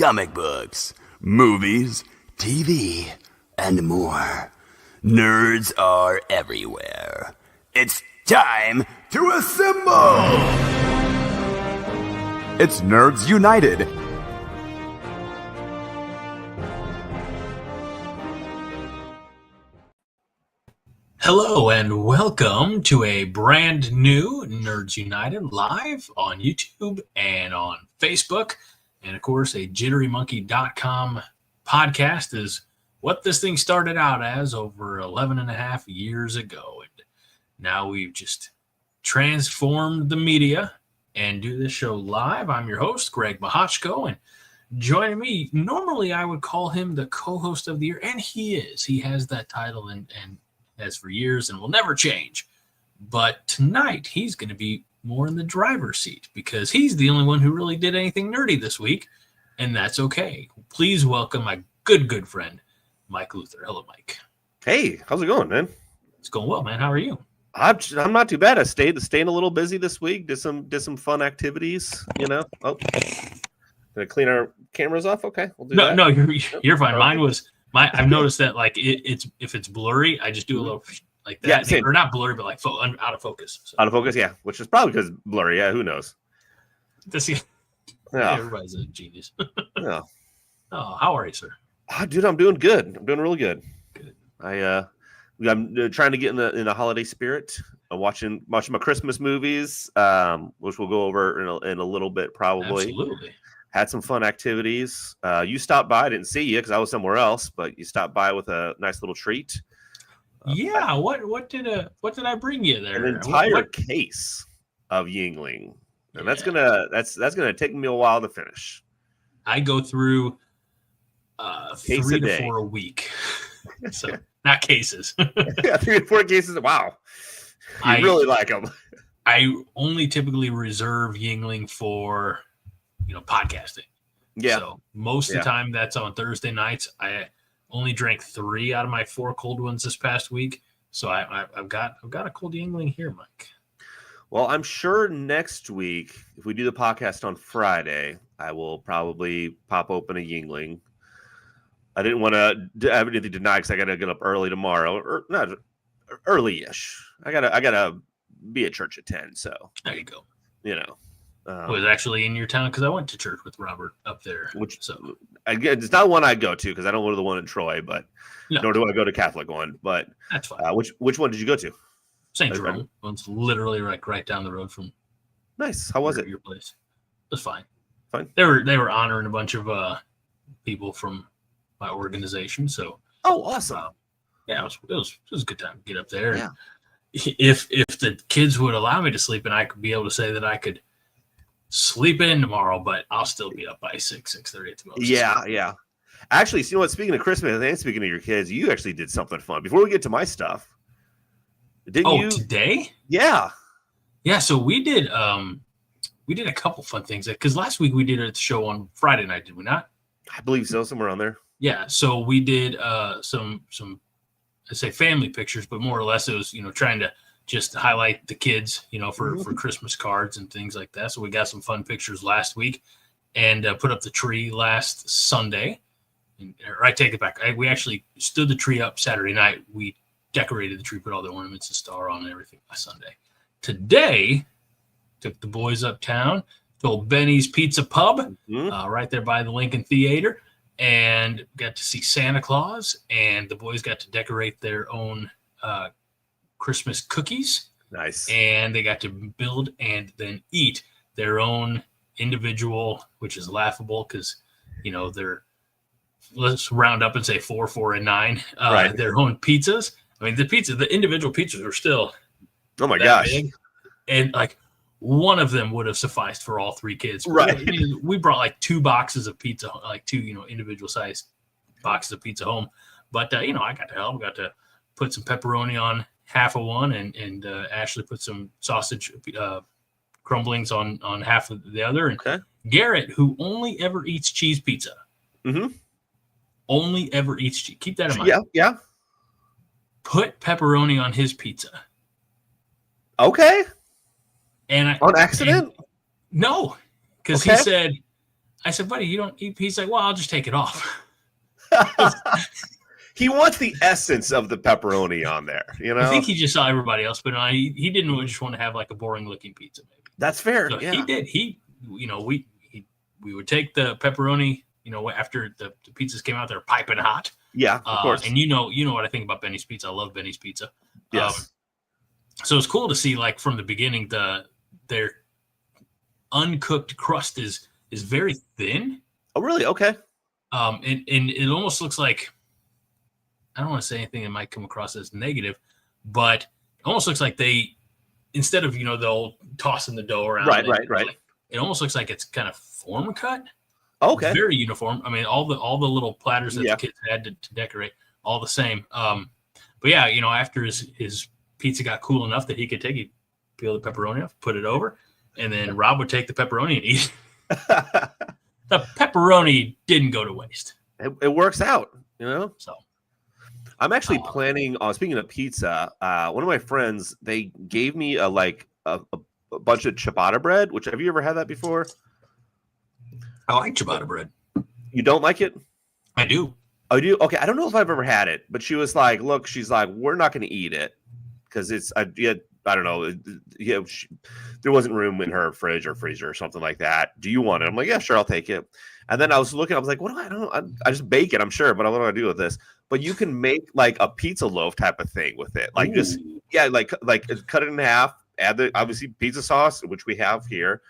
comic books, movies, TV, and more. Nerds are everywhere. It's time to assemble! It's Nerds United. Hello and welcome to a brand new Nerds United live on YouTube and on Facebook. And of course, a jitterymonkey.com podcast is what this thing started out as over 11 and a half years ago. And now we've just transformed the media and do this show live. I'm your host, Greg Mahochko, and joining me, normally I would call him the co-host of the year, and he is. He has that title and has for years and will never change. But tonight, he's going to be more in the driver's seat because he's the only one who really did anything nerdy this week, and that's okay. Please welcome my good friend, Mike Luther. Hello, Mike. Hey, how's it going, man? It's going well, man. How are you? I'm not too bad. I staying a little busy this week. Did some fun activities, you know. Oh, gonna clean our cameras off. Okay, we'll do that. No, you're fine. Mine was. I've noticed that like if it's blurry, I just do a little like that. Yeah, same. Or not blurry, but like out of focus. So. Out of focus, yeah. Which is probably because blurry. Yeah, who knows? Yeah. Everybody's a genius. Yeah. Oh, how are you, sir? Dude, I'm doing good. I'm doing really good. Good. I'm trying to get in the holiday spirit. I'm watching my Christmas movies, which we'll go over in a little bit probably. Absolutely. Had some fun activities. You stopped by. I didn't see you because I was somewhere else, but you stopped by with a nice little treat. Yeah. What did I bring you there? An entire case of Yuengling, and that's gonna take me a while to finish. I go through 3 to 4 a week, so not cases. Yeah, 3 to 4 cases. Wow, I really like them. I only typically reserve Yuengling for podcasting. Yeah. So most of the time that's on Thursday nights. I only drank 3 out of my 4 cold ones this past week. So I've got a cold Yuengling here, Mike. Well, I'm sure next week, if we do the podcast on Friday, I will probably pop open a Yuengling. I didn't want to have anything to deny because I got to get up early tomorrow, or not early-ish. I gotta be at church at 10. So there you go. I was actually in your town because I went to church with Robert up there. It's not one I go to because I don't go to the one in Troy, but nor do I go to Catholic one. But that's fine. Which one did you go to? St. Jerome. One's literally like right down the road from. Nice. How was it? Your place. It was fine. Fine. They were honoring a bunch of people from my organization. So. Oh, awesome. Yeah, it was a good time to get up there. Yeah. If the kids would allow me to sleep, and I could be able to say that I could sleep in tomorrow, but I'll still be up by 6:30 at the most. Yeah. Actually, you know what? Speaking of Christmas and speaking of your kids, you actually did something fun. Before we get to my stuff, didn't you? Today? Yeah. So we did a couple fun things because last week we did a show on Friday night, did we not? I believe so, somewhere on there. Yeah. So we did some I say family pictures, but more or less it was trying to just highlight the kids, for Christmas cards and things like that. So we got some fun pictures last week and put up the tree last Sunday. Or I take it back. We actually stood the tree up Saturday night. We decorated the tree, put all the ornaments and star on and everything last Sunday. Today, took the boys uptown to old Benny's Pizza Pub, right there by the Lincoln Theater, and got to see Santa Claus. And the boys got to decorate their own Christmas cookies. Nice. And they got to build and then eat their own individual, which is laughable because let's round up and say 4, 4, and 9 right. Their own pizzas. I mean, the individual pizzas are still my gosh big, and like one of them would have sufficed for all 3 kids. Right. We brought like 2 boxes of pizza, like 2 individual sized boxes of pizza home, but I got to help. Got to put some pepperoni on half of one, and Ashley put some sausage crumblings on half of the other. And Garrett, who only ever eats cheese pizza, only ever eats cheese. Keep that in mind. Yeah. Put pepperoni on his pizza. Okay. And on accident? No, because he said I said, buddy, you don't eat. He's like, well, I'll just take it off. He wants the essence of the pepperoni on there, you know? I think he just saw everybody else, but he didn't just want to have like a boring looking pizza. Maybe That's fair. so yeah. He did. We would take the pepperoni. After the pizzas came out, they're piping hot. Yeah, of course. And you know what I think about Benny's Pizza. I love Benny's Pizza. Yes. So it's cool to see, like, from the beginning, their uncooked crust is very thin. Oh, really? Okay. And it almost looks like, I don't want to say anything that might come across as negative, but it almost looks like they, instead of, they'll tossing the dough around. Right. It almost looks like it's kind of form cut. Okay. It's very uniform. I mean, all the little platters that the kids had to decorate, all the same. But yeah, after his pizza got cool enough that he could he'd peel the pepperoni off, put it over, and then Rob would take the pepperoni and eat it. The pepperoni didn't go to waste. It works out, So I'm actually planning on, speaking of pizza, one of my friends, they gave me a bunch of ciabatta bread, which, have you ever had that before? I like ciabatta bread. You don't like it? I do. Oh, you do? Okay, I don't know if I've ever had it, but she was like, look, she's like, we're not going to eat it because it's, I don't know. There wasn't room in her fridge or freezer or something like that. Do you want it? I'm like, yeah, sure, I'll take it. And then I was looking, I was like, what do I don't? I just bake it, I'm sure, but what do I do with this? But you can make like a pizza loaf type of thing with it. Like, just, yeah, like cut it in half, add the, obviously, pizza sauce, which we have here,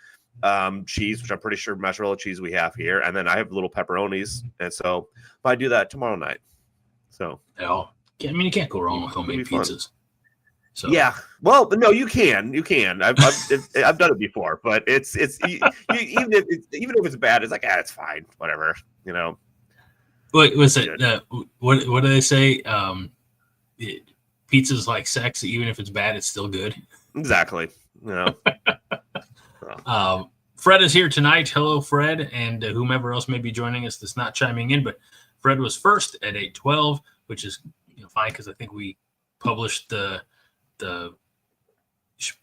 cheese, which I'm pretty sure mozzarella cheese we have here, and then I have little pepperonis. And so if I do that tomorrow night. So, I mean, you can't go wrong with homemade pizzas. So. Yeah, well, no, you can. I've done it before, but it's even if it's bad, it's like, it's fine, whatever, What was it? What do they say? Pizza's like sex. Even if it's bad, it's still good. Exactly. Fred is here tonight. Hello, Fred, and whomever else may be joining us that's not chiming in. But Fred was first at 8:12, which is fine because I think we published the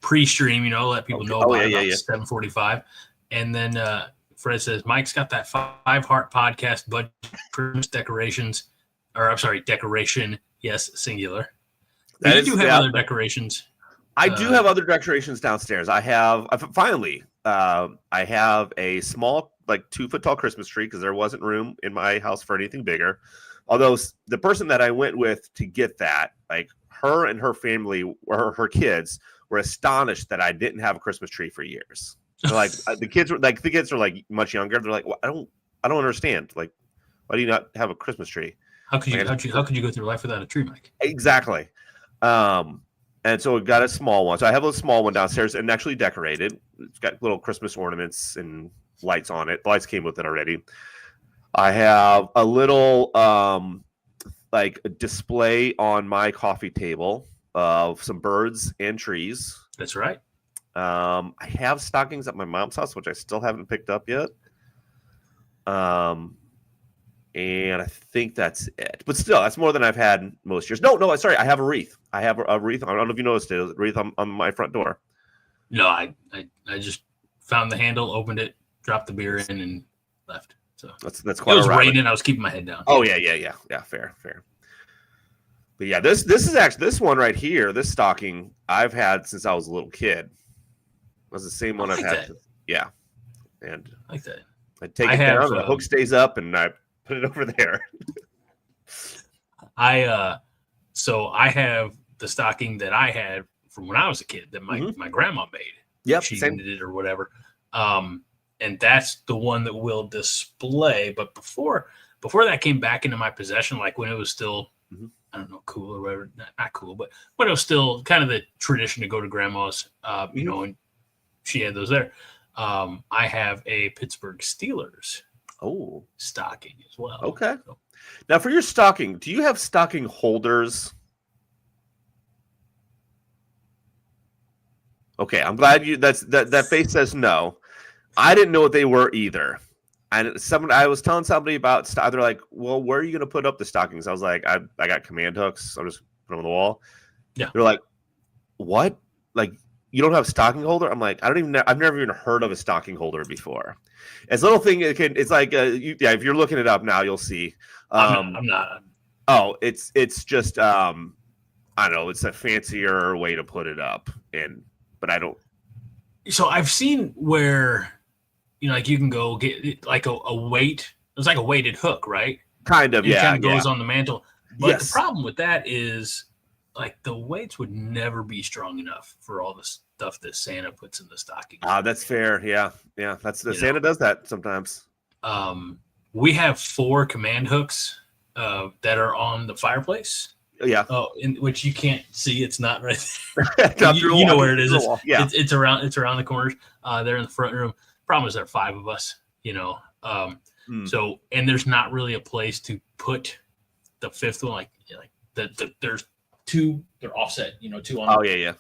pre-stream, let people know about 7:45. And then Fred says, Mike's got that 5-heart podcast budget Christmas decorations, or I'm sorry, decoration. Yes, singular. You do have other decorations. I do have other decorations downstairs. I have a small, like 2-foot tall Christmas tree because there wasn't room in my house for anything bigger. Although the person that I went with to get that, like, her and her family, or her kids, were astonished that I didn't have a Christmas tree for years. Like, the kids were like much younger. They're like, well, I don't understand. Like, why do you not have a Christmas tree? How could you go through life without a tree, Mike? Exactly. And so we got a small one. So I have a small one downstairs and actually decorated. It's got little Christmas ornaments and lights on it. The lights came with it already. I have a little like a display on my coffee table of some birds and trees. That's right. I have stockings at my mom's house, which I still haven't picked up yet. And I think that's it. But still, that's more than I've had most years. No, sorry. I have a wreath. I have a wreath. I don't know if you noticed it. A wreath on my front door. No, I just found the handle, opened it, dropped the beer in, and left. So that's quite. It was raining. I was keeping my head down. Oh yeah. Fair. But yeah, this is actually, this one right here. This stocking I've had since I was a little kid. That's the same one I've had. Yeah, and I like that. I take it down. The hook stays up, and I put it over there. So I have the stocking that I had from when I was a kid that my grandma made. Yep, she knitted it or whatever. And that's the one that we'll display. But before that came back into my possession, like when it was still, I don't know, cool or whatever, not cool, but when it was still kind of the tradition to go to grandma's, and she had those there. I have a Pittsburgh Steelers stocking as well. Okay. So. Now for your stocking, do you have stocking holders? Okay, I'm glad that face says no. I didn't know what they were either. And I was telling somebody about, they're like, well, where are you going to put up the stockings? I was like, I got command hooks. So I'll just put them on the wall. Yeah. They're like, what? Like, you don't have a stocking holder? I'm like, I've never even heard of a stocking holder before. It's a little thing. It's like, if you're looking it up now, you'll see. I'm not. Oh, it's just, I don't know. It's a fancier way to put it up. But I don't. So I've seen where, like you can go get like a weight. It's like a weighted hook, right? Kind of, and yeah. It kind of goes on the mantle. But the problem with that is, like, the weights would never be strong enough for all the stuff that Santa puts in the stocking. That's fair. Yeah. Santa does that sometimes. We have 4 command hooks that are on the fireplace. Yeah. Oh, which you can't see. It's not right there. you know where it is. It's around the corners. They're in the front room. Problem is there are 5 of us. So, and there's not really a place to put the 5th one. Like there's 2. They're offset. 2 on. Oh yeah.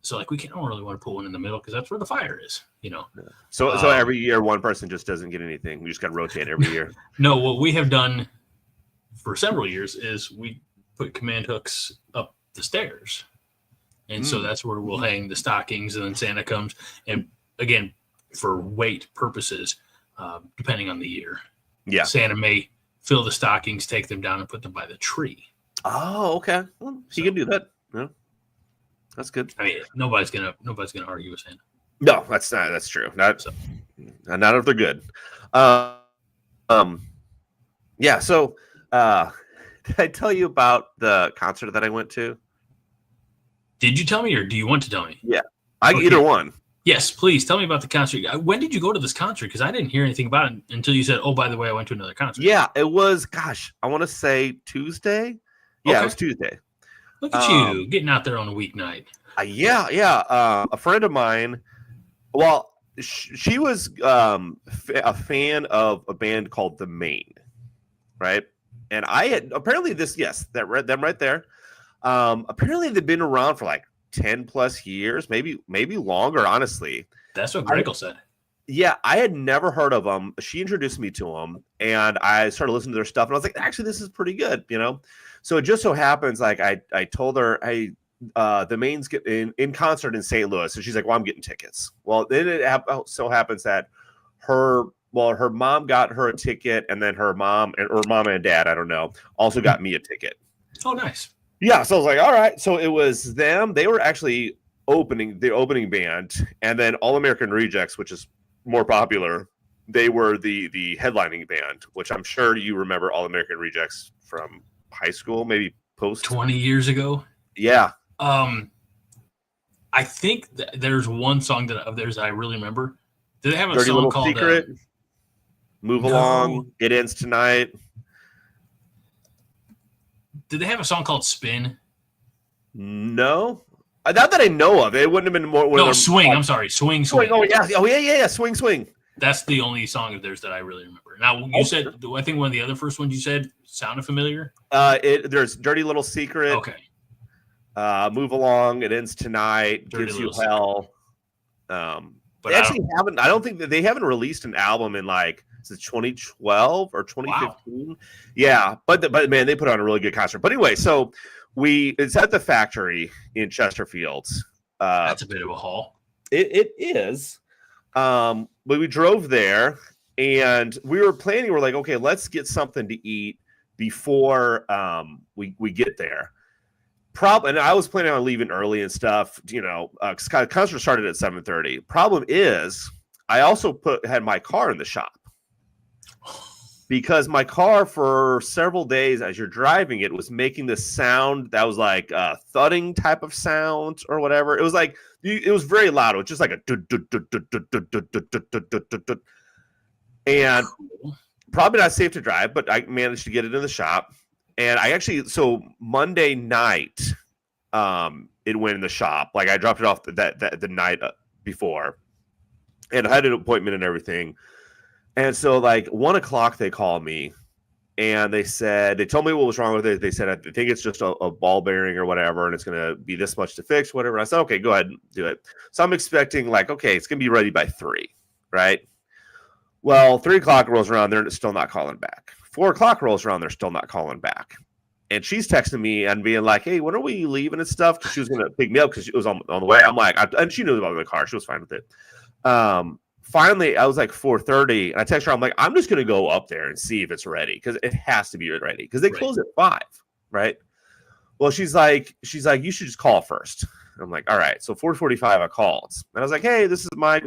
So like we don't really want to put one in the middle because that's where the fire is. So every year one person just doesn't get anything. We just got to rotate every year. No, what we have done for several years is we put command hooks up the stairs, and so that's where we'll hang the stockings, and then Santa comes. And again, for weight purposes, depending on the year, Santa may fill the stockings, take them down, and put them by the tree. Oh, okay. Well, he can do that. Yeah, that's good. I mean, nobody's gonna argue with Santa. No, that's true. Not if they're good. Yeah. So, did I tell you about the concert that I went to? Did you tell me, or do you want to tell me? Yeah, either one. Yes, please tell me about the concert. When did you go to this concert? Because I didn't hear anything about it until you said, "Oh, by the way, I went to another concert." Yeah, it was. Gosh, I want to say Tuesday. Yeah, It was Tuesday. Look at you getting out there on a weeknight. Yeah. A friend of mine. Well, she was a fan of a band called The Maine, right? And I had apparently them right there. Apparently they've been around for like 10 plus years, maybe longer, honestly. That's what Gregel said. Yeah, I had never heard of them. She introduced me to them, and I started listening to their stuff, and I was like, actually, this is pretty good, So it just so happens, like, I told her, hey, the Maine's in concert in St. Louis, and she's like, well, I'm getting tickets. Well, then it so happens that her mom got her a ticket, and then her mom and dad, I don't know, also got me a ticket. Oh, nice. Yeah, so I was like, all right. So it was them. They were actually the opening band, and then All American Rejects, which is more popular, they were the headlining band, which I'm sure you remember All American Rejects from high school, maybe post 20 years ago. Yeah. I think there's one song of theirs I really remember. Did they have a Dirty song Little called Secret? Move Along. It Ends Tonight. Did they have a song called Spin? No. Not that I know of. It wouldn't have been more. No, Swing. I'm sorry. Swing. Oh, yeah. Swing. That's the only song of theirs that I really remember. Now, you said, I think one of the other first ones you said sounded familiar. There's Dirty Little Secret. Okay. Move Along. It Ends Tonight. Gives You Hell. But they actually haven't. I don't think that they haven't released an album in like 2012 or 2015. Wow. Yeah, but man, they put on a really good concert. But anyway, so it's at the Factory in Chesterfield. That's a bit of a haul. It is. But we drove there, and we were planning. We're like, okay, let's get something to eat before we get there. And I was planning on leaving early and stuff, because concert started at 7:30. Problem is, I also had my car in the shop because my car for several days, as you're driving it, was making this sound that was like a thudding type of sound or whatever. It was like it was very loud. It was just like a and probably not safe to drive, but I managed to get it in the shop. And so Monday night, it went in the shop. Like I dropped it off the night before, and I had an appointment and everything. And so like 1:00 they called me, and they told me what was wrong with it. They said, I think it's just a ball bearing or whatever, and it's going to be this much to fix, whatever. And I said, okay, go ahead and do it. So I'm expecting like, okay, it's going to be ready by 3, right? Well, 3:00 rolls around, they're still not calling back. 4:00 rolls around, they're still not calling back. And she's texting me and being like, "Hey, when are we leaving and stuff?" Because she was going to pick me up because it was on the way. I'm like, and she knew about the car. She was fine with it. Finally, I was like 4:30, and I text her. I'm like, I'm just going to go up there and see if it's ready because it has to be ready because they close at 5, right? Well, she's like, you should just call first. I'm like, all right. So 4:45, I called, and I was like, hey, this is my,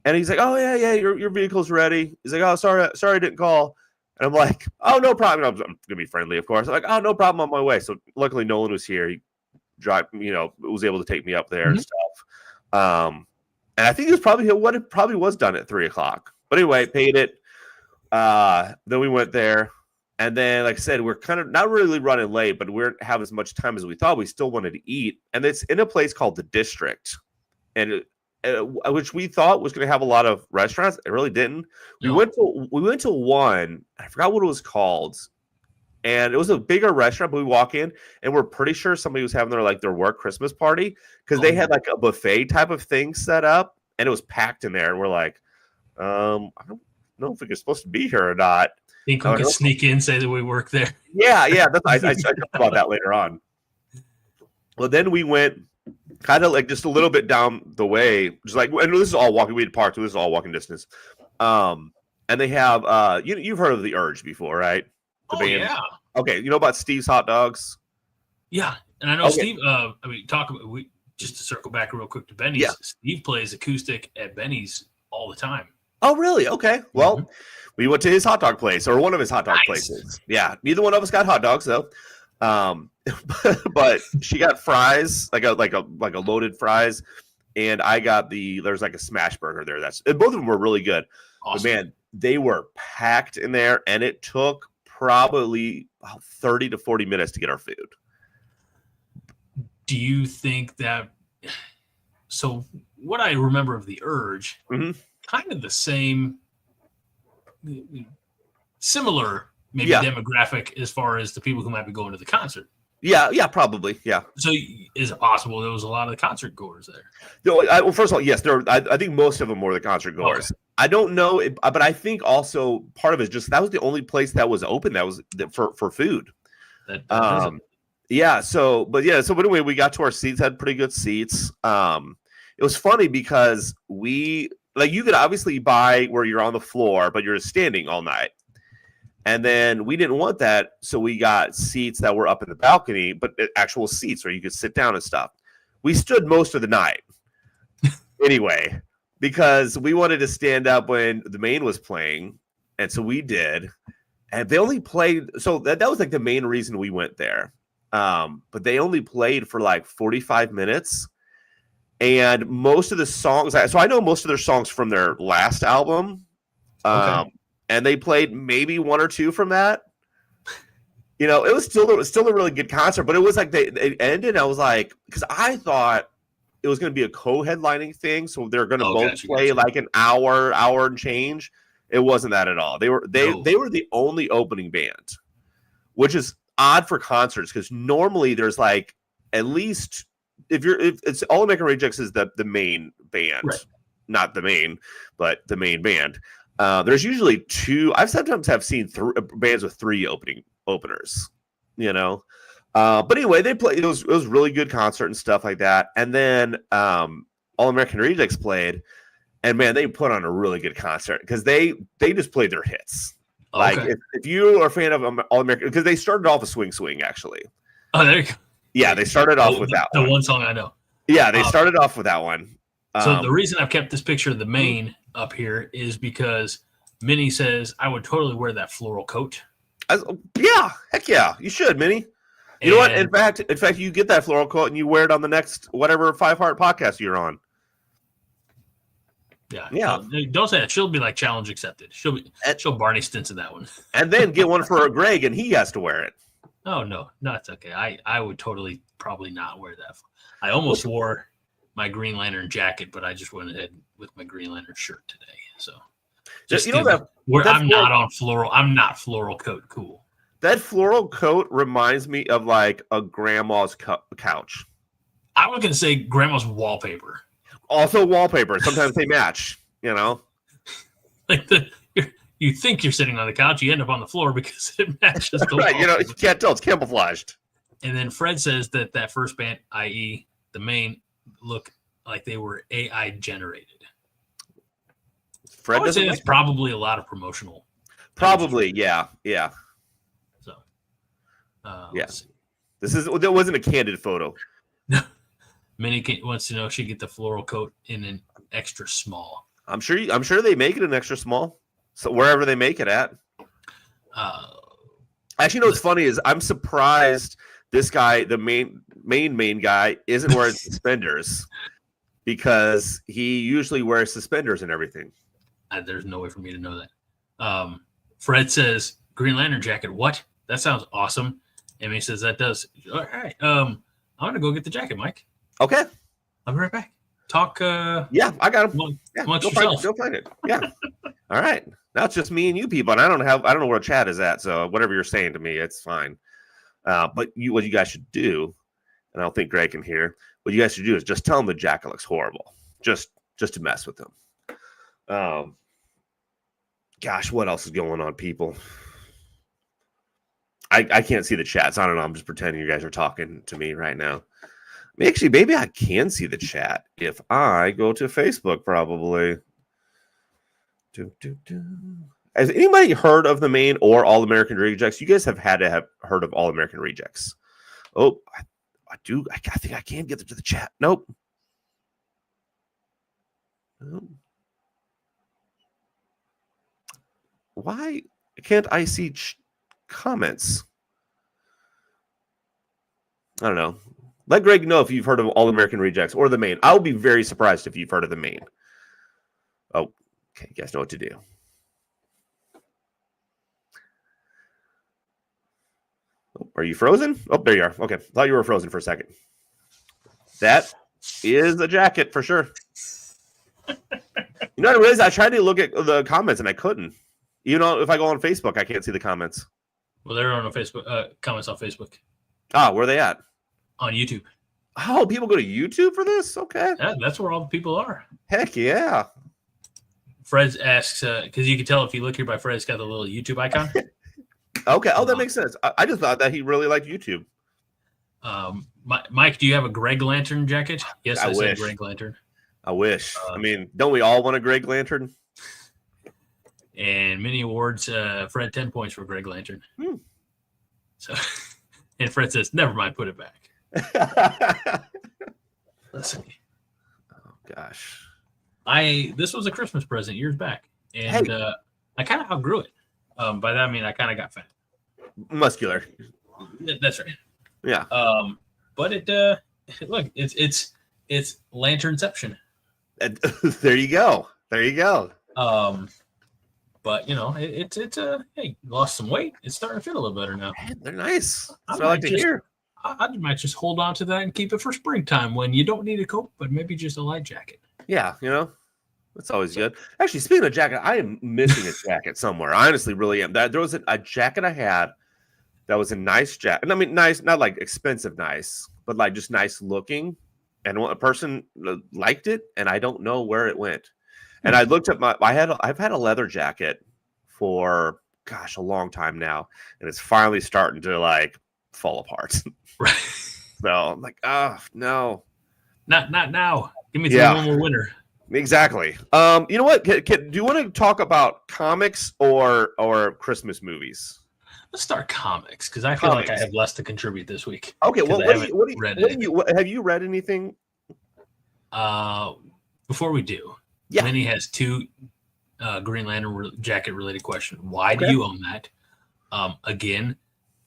and he's like, oh yeah, your vehicle's ready. He's like, oh, sorry, I didn't call. And I'm like, oh, no problem. I'm gonna be friendly, of course. I'm like, oh, no problem, on my way. So luckily, Nolan was here. He was able to take me up there and stuff. And I think it was probably what it probably was done at 3:00. But anyway, paid it. Then we went there, and then, like I said, we're kind of not really running late, but we didn't have as much time as we thought. We still wanted to eat, and it's in a place called the District, and which we thought was going to have a lot of restaurants. It really didn't. No. We went to one. I forgot what it was called, and it was a bigger restaurant. But we walk in, and we're pretty sure somebody was having their work Christmas party because they had like a buffet type of thing set up, and it was packed in there. And we're like, I don't know if we're supposed to be here or not. Think we could sneak in, say that we work there? Yeah. I talked about that later on. Well, then we went kind of like just a little bit down the way, just like, and this is all walking. We had parked, so this is all walking distance. And they have you've heard of the Urge before, right? The band. Yeah. Okay, you know about Steve's Hot Dogs? Yeah, and I know Steve. Just to circle back real quick to Benny's. Yeah. Steve plays acoustic at Benny's all the time. Oh, really? Okay. Well, we went to his hot dog place, or one of his hot dog places. Yeah, neither one of us got hot dogs though. But she got fries, like a loaded fries, and I got there's like a smash burger there. Both of them were really good. Awesome. But man, they were packed in there, and it took probably 30 to 40 minutes to get our food. Do you think that? So what I remember of the Urge, kind of the same, similar. Maybe demographic as far as the people who might be going to the concert. Yeah, probably. Yeah. So is it possible there was a lot of the concert goers there? No, well, first of all, yes, I think most of them were the concert goers. Okay. I don't know, but I think also part of it is just that was the only place that was open that was for food. Yeah. So anyway, we got to our seats, had pretty good seats. It was funny because you could obviously buy where you're on the floor, but you're standing all night. And then we didn't want that, so we got seats that were up in the balcony, but actual seats where you could sit down and stuff. We stood most of the night anyway, because we wanted to stand up when the main was playing, and so we did. And they only played, so that was like the main reason we went there. But they only played for like 45 minutes. And most of the songs, so I know most of their songs from their last album. Okay. And they played maybe one or two from that. It was still a really good concert, but it was like they ended. I was like, because I thought it was going to be a co-headlining thing, so they're going to both play like an hour and change. It wasn't that at all. They were the only opening band, which is odd for concerts because normally there's like at least if it's All American Rejects is the main band, right. Not the main, but the main band. There's usually two. I've sometimes seen bands with 3 openers, But anyway, they played. It was really good concert and stuff like that. And then All American Rejects played, and man, they put on a really good concert because they just played their hits. Okay. Like if you are a fan of All American, because they started off with Swing actually. Oh, there you go. Yeah, they started off with that. The one song I know. Yeah, they started off with that one. So the reason I've kept this picture of the main up here is because Minnie says I would totally wear that floral coat. Yeah, heck yeah, you should, Minnie. You know what? In fact, you get that floral coat and you wear it on the next whatever 5 Heart podcast you're on. Yeah. Don't say that. She'll be like challenge accepted. She'll Barney Stinson that one. And then get one for Greg, and he has to wear it. Oh no, it's okay. I would totally probably not wear that. I almost wore my Green Lantern jacket, but I just went ahead with my Green Lantern shirt today. So I'm not floral coat cool. That floral coat reminds me of like a grandma's couch. I was going to say grandma's wallpaper. Also wallpaper. Sometimes they match, Like you think you're sitting on the couch, you end up on the floor because it matches the Right, wall. you know, you can't tell. It's camouflaged. And then Fred says that first band, i.e., the main, look like they were AI generated. Fred I would doesn't say like it's probably a lot of promotional. Probably, yeah. So, Yeah. let's see. That wasn't a candid photo. Minnie wants to know if she get the floral coat in an extra small. I'm sure they make it an extra small. So wherever they make it at. Actually, you know what's funny is I'm surprised this guy, the main guy, isn't wearing suspenders because he usually wears suspenders and everything. There's no way for me to know that. Fred says Green Lantern jacket. What? That sounds awesome. Emmy says that does. All right. I'm gonna go get the jacket, Mike. Okay. I'll be right back. Talk. Yeah, I got him. Yeah, amongst go yourself. find it. Yeah. All right. Now it's just me and you people, and I don't know where chat is at. So whatever you're saying to me, it's fine. But what you guys should do, and I don't think Greg can hear. What you guys should do is just tell him the jacket looks horrible, just to mess with him. Gosh, what else is going on, people? I can't see the chats. I don't know. I'm just pretending you guys are talking to me right now. Actually, maybe I can see the chat if I go to Facebook, probably. Has anybody heard of the main or All American Rejects? You guys have had to have heard of All American Rejects. Oh, I do. I think I can get to the chat. Nope. Why can't I see comments? I don't know. Let Greg know if you've heard of All American Rejects or the main. I'll be very surprised if you've heard of the main. Oh, okay. You guys know what to do. Oh, are you frozen? Oh, there you are. Okay. Thought you were frozen for a second. That is a jacket for sure. You know what it is? I tried to look at the comments and I couldn't. You know, if I go on Facebook, I can't see the comments. Well, they're on Facebook. Comments on Facebook. Ah, where are they at? On YouTube. Oh, people go to YouTube for this? Okay. Yeah, that's where all the people are. Heck yeah. Fred asks, because you can tell if you look here by Fred, it's got the little YouTube icon. Okay. Oh, that makes sense. I just thought that he really liked YouTube. Mike, do you have a Greg Lantern jacket? Yes, I said wish. Greg Lantern. I wish. I mean, don't we all want a Greg Lantern? And mini awards, Fred 10 points for Greg Lantern. So, and Fred says, never mind, put it back. Let's see. Oh gosh. This was a Christmas present years back, and I kind of outgrew it. By that I mean I kind of got fat. Muscular. That's right. Yeah. But it look, it's Lanternception. There you go. There you go. But you know, it's hey, lost some weight. It's starting to feel a little better now. Man, they're nice. That's what I like to hear. I might just hold on to that and keep it for springtime when you don't need a coat, but maybe just a light jacket. Yeah, you know, that's always good. Actually, speaking of jacket, I am missing a jacket somewhere. I honestly really am. There was a jacket I had that was a nice jacket. And I mean, nice, not like expensive nice, but like just nice looking. And a person liked it, and I don't know where it went. And I looked at I've had a leather jacket for, gosh, a long time now. And it's finally starting to like fall apart. Right. So I'm like, oh, no. Not now. Give me one more winter. Exactly. You know what? Do you want to talk about comics or Christmas movies? Let's start comics because I feel like I have less to contribute this week. Okay. Well, have you read anything? Before we do, yeah. Minnie has two Green Lantern jacket related questions. Why do you own that? Again,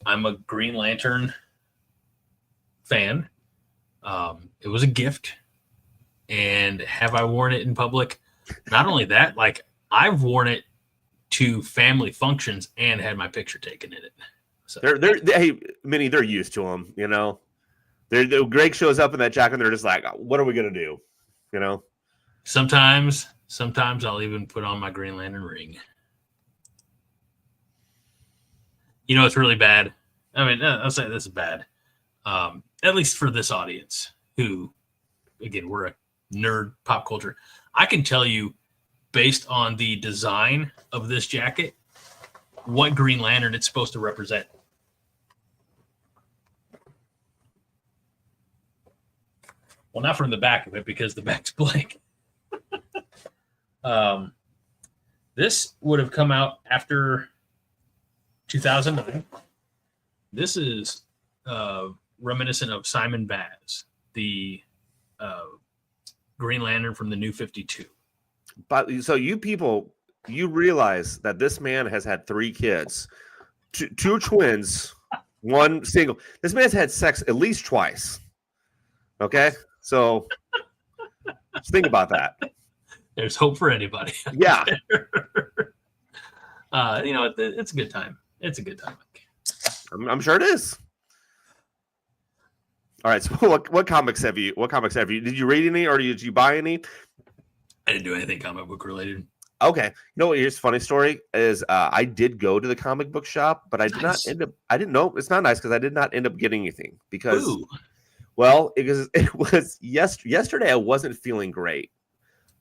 I'm a Green Lantern fan. It was a gift. And have I worn it in public? Not only that, like I've worn it to family functions and had my picture taken in it. So hey, Minnie, they're used to them, you know. Greg shows up in that jacket and they're just like, what are we gonna do? You know? Sometimes I'll even put on my Green Lantern ring. You know, it's really bad. I mean, I'll say this is bad. At least for this audience who, again, we're a nerd pop culture. I can tell you based on the design of this jacket, what Green Lantern it's supposed to represent. Well, not from the back of it because the back's blank. This would have come out after 2009. This is reminiscent of Simon Baz, the Green Lantern from the New 52. But so you people, you realize that this man has had 3 kids, two twins, 1 single. This man's had sex at least twice. Okay, so just think about that. There's hope for anybody. Yeah. It's a good time. It's a good time. I'm sure it is. All right. So what comics have you? Did you read any or did you buy any? I didn't do anything comic book related. Okay. You know what? Here's a funny story is I did go to the comic book shop, but I did not end up. I didn't know. It's not nice because I did not end up getting anything because, it was yesterday. I wasn't feeling great.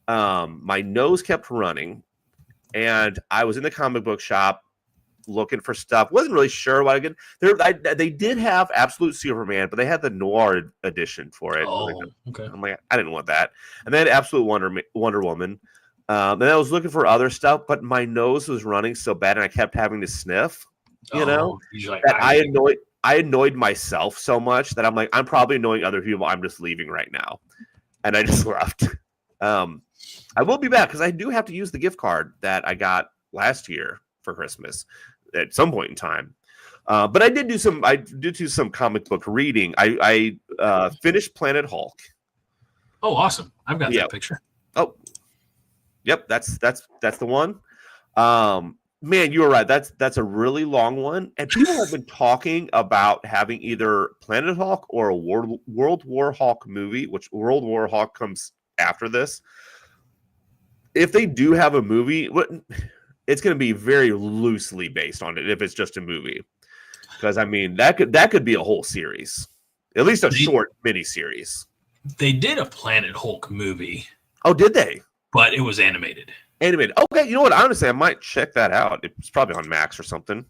My nose kept running, and I was in the comic book shop looking for stuff. Wasn't really sure what I could. They did have Absolute Superman, but they had the Noir edition for it. Oh, okay. I'm like, I didn't want that. And they had Absolute Wonder Woman. And I was looking for other stuff, but my nose was running so bad, and I kept having to sniff. That I annoyed myself so much that I'm like, I'm probably annoying other people. I'm just leaving right now, and I just left. I will be back because I do have to use the gift card that I got last year for Christmas at some point in time. But I did do some comic book reading. I finished Planet Hulk. Oh, awesome! I've got that picture. Oh, yep, that's the one. Man, you were right. That's a really long one, and people have been talking about having either Planet Hulk or a World War Hulk movie, which World War Hulk comes after this. If they do have a movie, it's going to be very loosely based on it if it's just a movie. Because I mean, that could be a whole series. At least a short mini series. They did a Planet Hulk movie. Oh, did they? But it was animated. Animated. Okay, you know what? Honestly, I might check that out. It's probably on Max or something.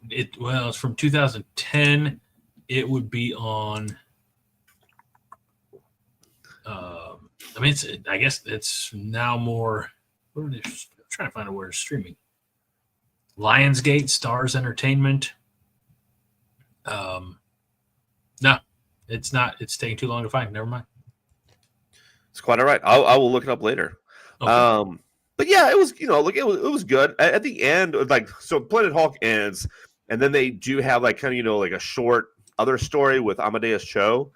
It's from 2010. It would be on I guess it's now more. I'm trying to find out where it's streaming. Lionsgate, Stars Entertainment. No, it's not. It's taking too long to find. Never mind. It's quite all right. I will look it up later. Okay. But yeah, it was it was good at the end. So Planet Hulk ends, and then they do have like a short other story with Amadeus Cho.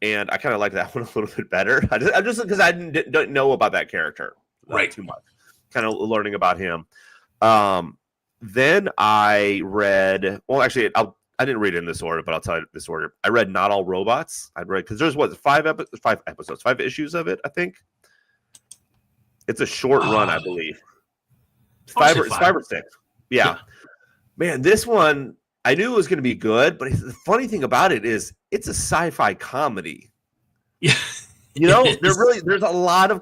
And I kind of like that one a little bit better. I just because I didn't know about that character too much, kind of learning about him. Then I read. Well, actually, I didn't read it in this order, but I'll tell you this order. I read Not All Robots. I read because there's 5 issues of it. I think it's a short run, I believe. It's 5 or 6. Yeah, man, this one. I knew it was going to be good, but the funny thing about it is it's a sci-fi comedy. Yeah, there's a lot of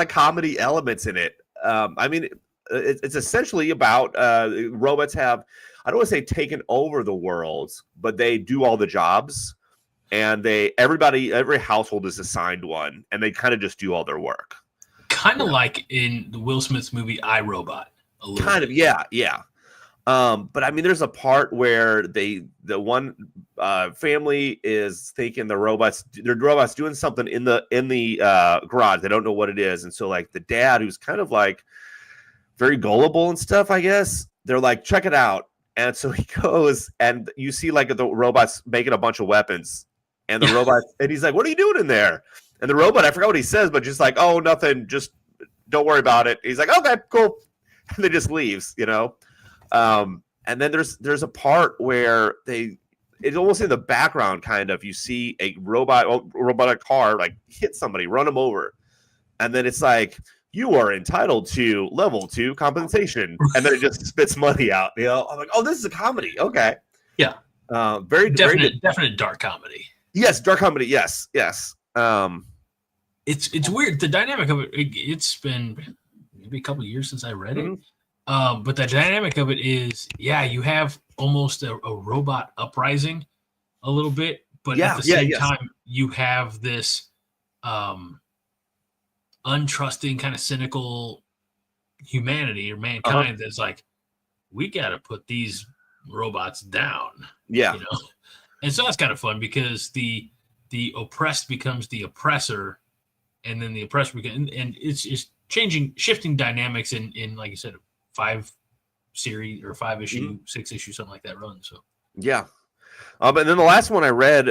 comedy elements in it. I mean, it's essentially about robots have, I don't want to say taken over the world, but they do all the jobs, and every household is assigned one, and they kind of just do all their work. Kind of like in the Will Smith's movie I, Robot. Kind of, yeah. But I mean, there's a part where the one family is thinking the robots doing something in the garage. They don't know what it is, and so like the dad, who's kind of like very gullible and stuff, I guess, they're like, check it out. And so he goes, and you see like the robots making a bunch of weapons, and the robot, and he's like, "What are you doing in there?" And the robot, I forgot what he says, but just like, "Oh, nothing. Just don't worry about it." He's like, "Okay, cool," and then just leaves, And then there's a part where it's almost in the background, kind of, you see a robotic car like hit somebody, run them over. And then it's like, you are entitled to level 2 compensation. And then it just spits money out. I'm like, oh, this is a comedy. Okay. Yeah. Very definite dark comedy. Yes. Dark comedy. Yes. It's weird. The dynamic of it's been maybe a couple of years since I read it. But the dynamic of it is, you have almost a robot uprising a little bit, but at the same time, you have this untrusting, kind of cynical humanity or mankind that's like, we got to put these robots down. Yeah. And so that's kind of fun because the oppressed becomes the oppressor, and then the oppressor becomes, and it's shifting dynamics in like you said, 5 series or 5 issue, 6 issue, something like that run. So yeah. And then the last one I read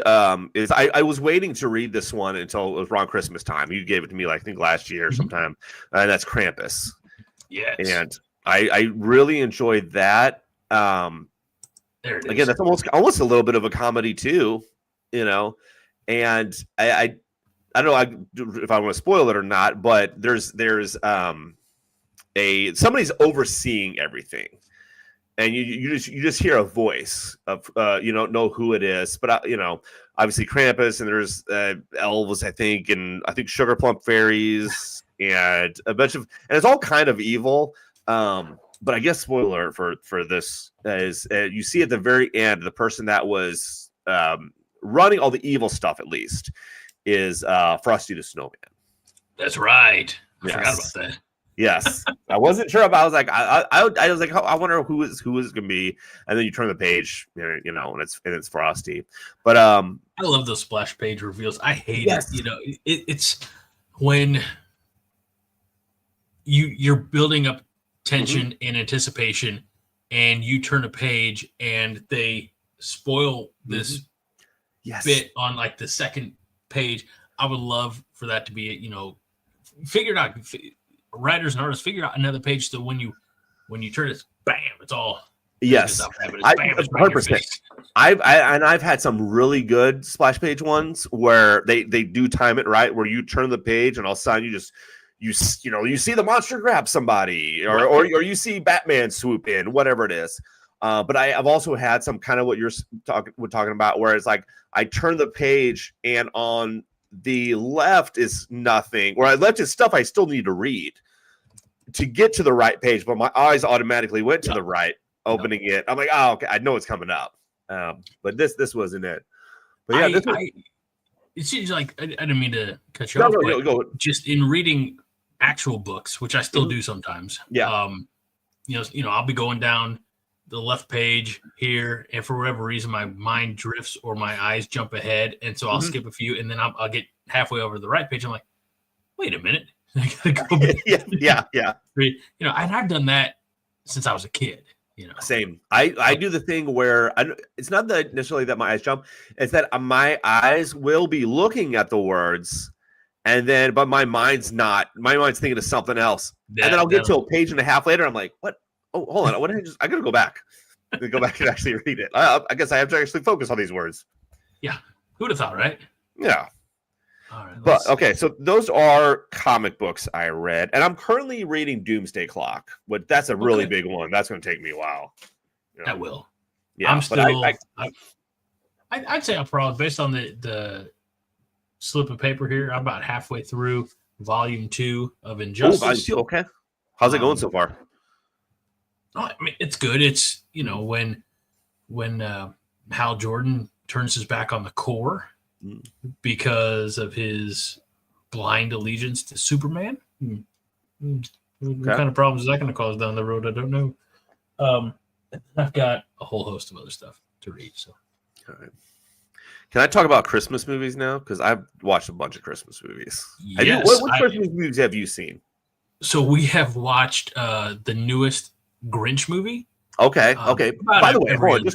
is I was waiting to read this one until it was around Christmas time. You gave it to me, like, I think last year sometime, and that's Krampus. Yes. And I really enjoyed that. There it is. Again, that's almost a little bit of a comedy too, And I don't know if I want to spoil it or not, but there's somebody's overseeing everything, and you just hear a voice of you don't know who it is, but obviously Krampus, and there's elves, I think Sugar Plum fairies and a bunch of, and it's all kind of evil. But I guess spoiler for this is you see at the very end, the person that was running all the evil stuff, at least, is Frosty the Snowman. That's right. I forgot about that. Yes, I wasn't sure about. I was like, I was like, I wonder who is going to be. And then you turn the page, and it's Frosty. But I love those splash page reveals. I hate it. It's when you're building up tension and anticipation, and you turn a page and they spoil this bit on like the second page. I would love for that to be, figured out. Writers and artists figure out another page so when you turn it, bam, it's all. Yes, 100%. I've had some really good splash page ones where they do time it right, where you turn the page and all of a sudden you see the monster grab somebody, or you see Batman swoop in, whatever it is. But I've also had some kind of what you're talking about, where it's like I turn the page and on the left is nothing, or I left is stuff I still need to read to get to the right page, but my eyes automatically went to the right, opening it. I'm like, oh, okay, I know it's coming up. But this wasn't it. But yeah, it seems like I didn't mean to cut you off. Go. Just in reading actual books, which I still do sometimes. Yeah. I'll be going down the left page here, and for whatever reason, my mind drifts or my eyes jump ahead, and so I'll skip a few, and then I'll get halfway over the right page. I'm like, wait a minute, I gotta go back. yeah. And I've done that since I was a kid. Same. I do the thing where it's not that necessarily that my eyes jump; it's that my eyes will be looking at the words, but my mind's not. My mind's thinking of something else, and then I'll get to a page and a half later. I'm like, what? Oh, hold on. What did I gotta go back. Go back and actually read it. I guess I have to actually focus on these words. Yeah. Who would have thought, right? Yeah. All right. But okay, so those are comic books I read, and I'm currently reading Doomsday Clock. But that's a really big one. That's going to take me a while. That will. Yeah. I'm still. I'd say I'm probably, based on the slip of paper here, I'm about halfway through Volume 2 of Injustice. Okay. How's it going so far? I mean, it's good. It's when Hal Jordan turns his back on the Corps because of his blind allegiance to Superman. What kind of problems is that going to cause down the road? I don't know. I've got a whole host of other stuff to read. So, all right. Can I talk about Christmas movies now? Because I've watched a bunch of Christmas movies. Yes, what Christmas movies have you seen? So we have watched the newest Grinch movie. Okay. By the way, hold on,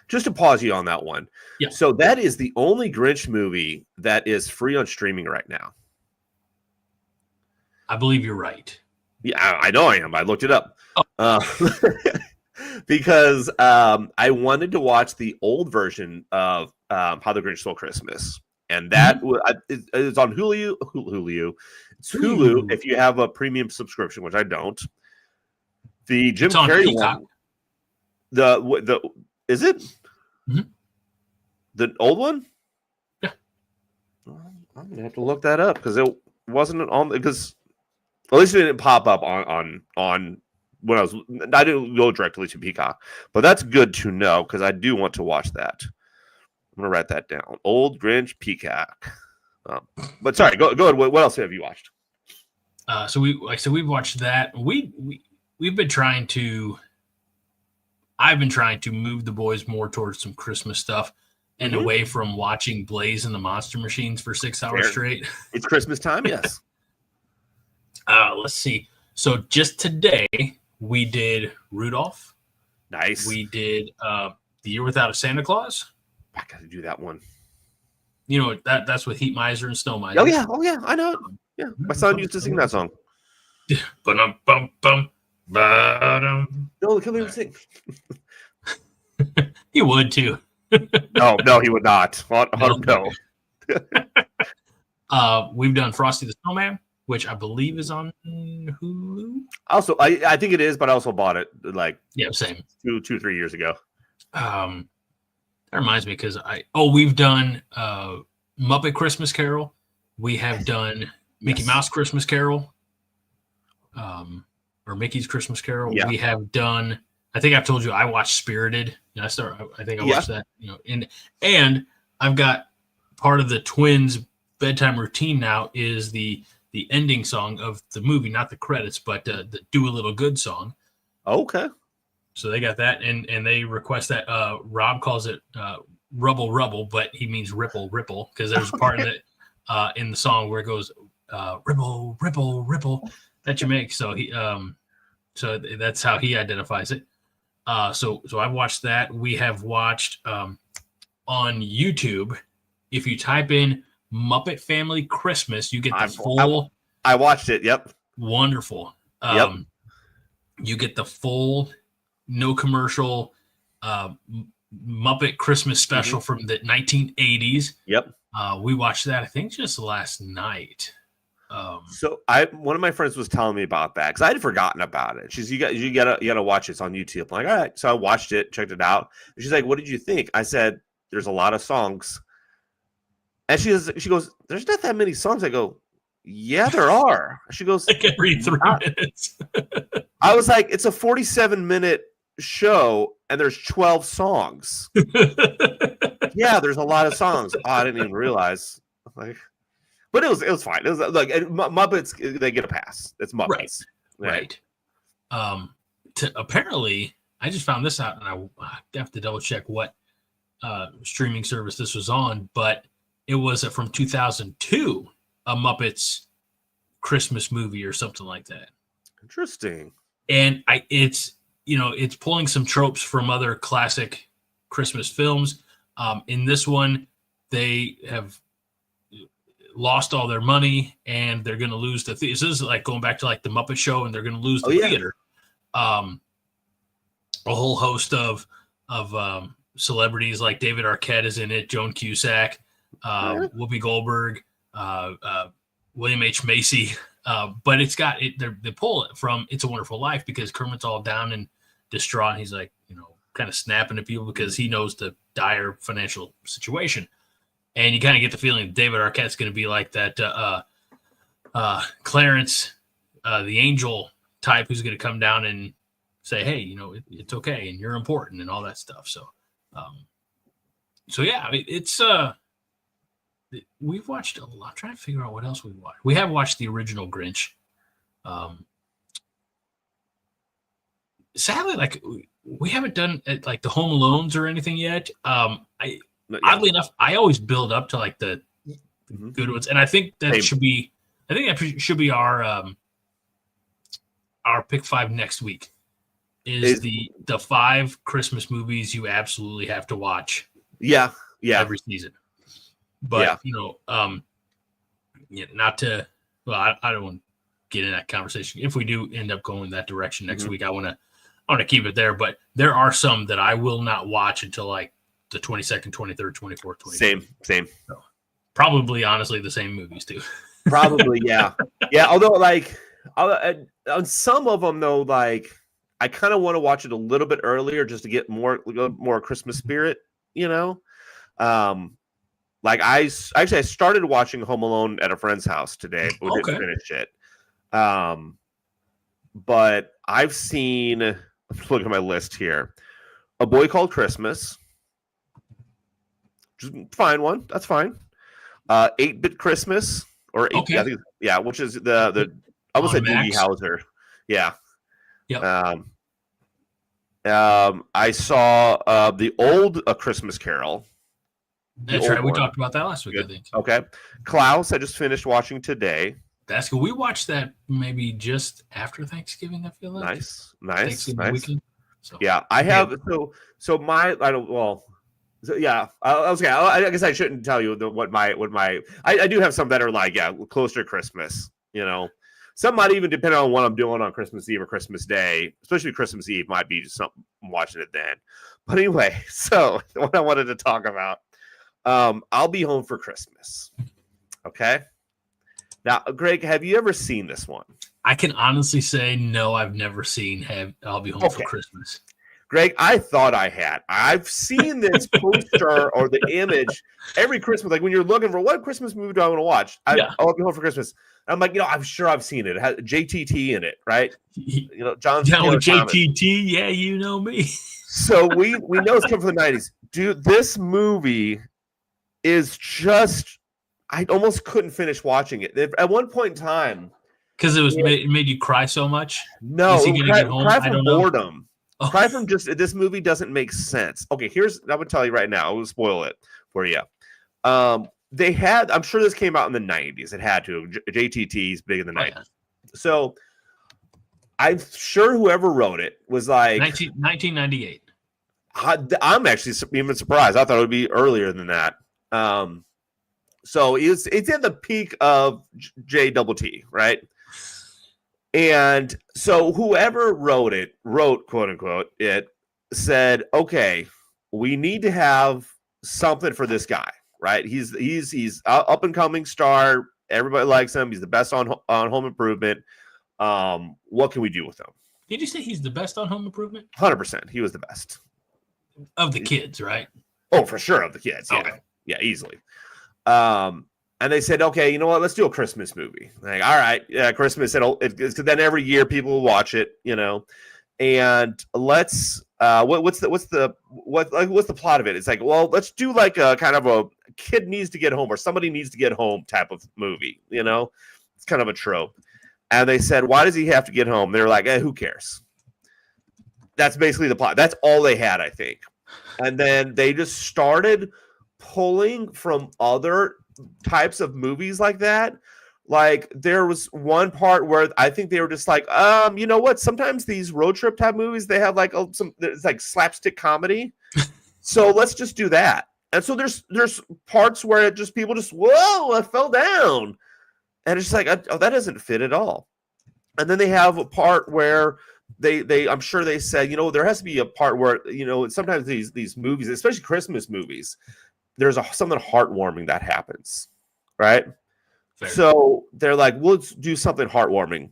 just to pause you on that one. Yeah. So that is the only Grinch movie that is free on streaming right now. I believe you're right. Yeah, I know I am. I looked it up. Because I wanted to watch the old version of How the Grinch Stole Christmas. And that is on Hulu. It's Hulu if you have a premium subscription, which I don't. The Jim Carrey one. The is it? Mm-hmm. The old one? Yeah. I'm gonna have to look that up because wasn't it on because at least it didn't pop up on when I didn't go directly to Peacock, but that's good to know because I do want to watch that. I'm gonna write that down. Old Grinch Peacock. But sorry, go ahead. What else have you watched? So we've watched that. We've been trying to. I've been trying to move the boys more towards some Christmas stuff and away from watching Blaze and the Monster Machines for 6 hours straight. It's Christmas time, yes. Let's see. So just today we did Rudolph. Nice. We did The Year Without a Santa Claus. I got to do that one. You know that's with Heat Miser and Snow Miser. Oh yeah, I know it. Yeah, my son used to sing that song. Ba-dum-bum-bum, ba-dum. No, come here and sing. He would too. No, he would not. No. We've done Frosty the Snowman, which I believe is on Hulu. Also, I think it is, but I also bought it like Same 2-3 years ago. That reminds me because we've done Muppet Christmas Carol. We have done Mickey Mouse Christmas Carol, or Mickey's Christmas Carol. Yeah. We have done. I think I've told you I watched Spirited. I think I watched that. And I've got part of the twins' bedtime routine now is the ending song of the movie, not the credits, but the "Do a Little Good" song. Okay. So they got that, and they request that. Rob calls it "Rubble Rubble," but he means "Ripple Ripple" because there's a part in the song where it goes "Ripple Ripple Ripple" that you make. So so that's how he identifies it. So I've watched that. We have watched on YouTube. If you type in Muppet Family Christmas, you get the full. I watched it. Yep. Wonderful. Yep. You get the full, no commercial Muppet Christmas special from the 1980s. Yep. We watched that, I think, just last night. So one of my friends was telling me about that because I had forgotten about it. She's you gotta watch it. It's on YouTube. I'm like, all right. So I watched it, checked it out. And she's like, what did you think? I said, there's a lot of songs. And she goes, there's not that many songs. I go, yeah, there are. She goes, like every 3 minutes. I was like, it's a 47-minute show and there's 12 songs. Yeah, there's a lot of songs. Oh, I didn't even realize. Like, but it was fine. It was like Muppets. They get a pass. It's Muppets, right? Apparently, I just found this out, and I have to double check what streaming service this was on, but it was from 2002, a Muppets Christmas movie or something like that. Interesting. And it's pulling some tropes from other classic Christmas films. In this one, they have lost all their money and they're going to lose the theater. So this is like going back to like the Muppet Show, and they're going to lose the theater. A whole host of celebrities like David Arquette is in it, Joan Cusack, Whoopi Goldberg, William H. Macy. But it's got it. They pull it from It's a Wonderful Life because Kermit's all down and distraught. And he's like, kind of snapping at people because he knows the dire financial situation. And you kind of get the feeling that David Arquette's going to be like that Clarence, the angel type, who's going to come down and say, hey, it's okay, and you're important, and all that stuff. So, yeah, I mean, it's we've watched a lot. I'm trying to figure out what else we watched. We have watched the original Grinch. Sadly, like we haven't done like the Home Alones or anything yet. Oddly enough, I always build up to like the good ones, and I think that should be our pick 5 next week. Is the 5 Christmas movies you absolutely have to watch. Yeah. Every season. But not to. Well, I don't want to get in that conversation. If we do end up going that direction next week, I want to keep it there. But there are some that I will not watch until like the 22nd, 23rd, 24th, 25th. Same. So, probably, honestly, the same movies too. Probably, yeah. Although, like, on some of them though, like, I kind of want to watch it a little bit earlier just to get more Christmas spirit. Like Like I started watching Home Alone at a friend's house today, but we didn't finish it. But I've seen. Look at my list here. A Boy Called Christmas, just fine one. That's fine. 8-Bit Christmas or 8. Okay. I think, yeah, which is the I almost said Doogie Howser. Yeah. Yep. I saw the old A Christmas Carol. That's right. We talked about that last week, I think. Okay. Klaus, I just finished watching today. That's good. We watched that maybe just after Thanksgiving, I feel like. Nice. Weekend. So, yeah, I have. So my, I don't, well, so yeah, okay. I guess I shouldn't tell you what my, I do have some that are like, yeah, closer to Christmas, Some might even depend on what I'm doing on Christmas Eve or Christmas Day, especially Christmas Eve might be just something I'm watching it then. But anyway, so what I wanted to talk about, I'll Be Home for Christmas. Okay. Now, Greg, have you ever seen this one? I can honestly say no. I've never seen I'll Be Home for Christmas. Greg, I thought I had. I've seen this poster or the image every Christmas. Like when you're looking for what Christmas movie do I want to watch? I'll Be Home for Christmas. And I'm like, I'm sure I've seen it. It has JTT in it, right? John with JTT. Yeah, you know me. So we know it's coming from the 90s. Dude, this movie is just. I almost couldn't finish watching it. At one point in time. Because it made you cry so much? No, cry from boredom. Oh. Cry from just, this movie doesn't make sense. Okay, I'm going to tell you right now. I will spoil it for you. They had, I'm sure this came out in the 90s. It had to. JTT is big in the 90s. Yeah. So I'm sure whoever wrote it was like. 1998. I'm actually even surprised. I thought it would be earlier than that. So it's in the peak of JTT, right? And so whoever wrote quote unquote it, said, okay, we need to have something for this guy, right? He's up and coming star. Everybody likes him. He's the best on Home Improvement. What can we do with him? Did you say he's the best on Home Improvement? 100%. He was the best of the kids, right? Oh, for sure, of the kids. Yeah, okay. Yeah, easily. And they said, okay, you know what? Let's do a Christmas movie. Like, all right, yeah, Christmas. Then every year people will watch it, And let's what's the plot of it? It's like, well, let's do like a kind of a kid needs to get home or somebody needs to get home type of movie. It's kind of a trope. And they said, why does he have to get home? They're like, who cares? That's basically the plot. That's all they had, I think. And then they just started pulling from other types of movies like that. Like there was one part where I think they were just like, you know what? Sometimes these road trip type movies, they have like it's like slapstick comedy. So let's just do that. And so there's parts where people just, whoa, I fell down. And it's just like, that doesn't fit at all. And then they have a part where they I'm sure they said, there has to be a part where, sometimes these movies, especially Christmas movies, there's something heartwarming that happens, right? Fair. So they're like, well, let's do something heartwarming.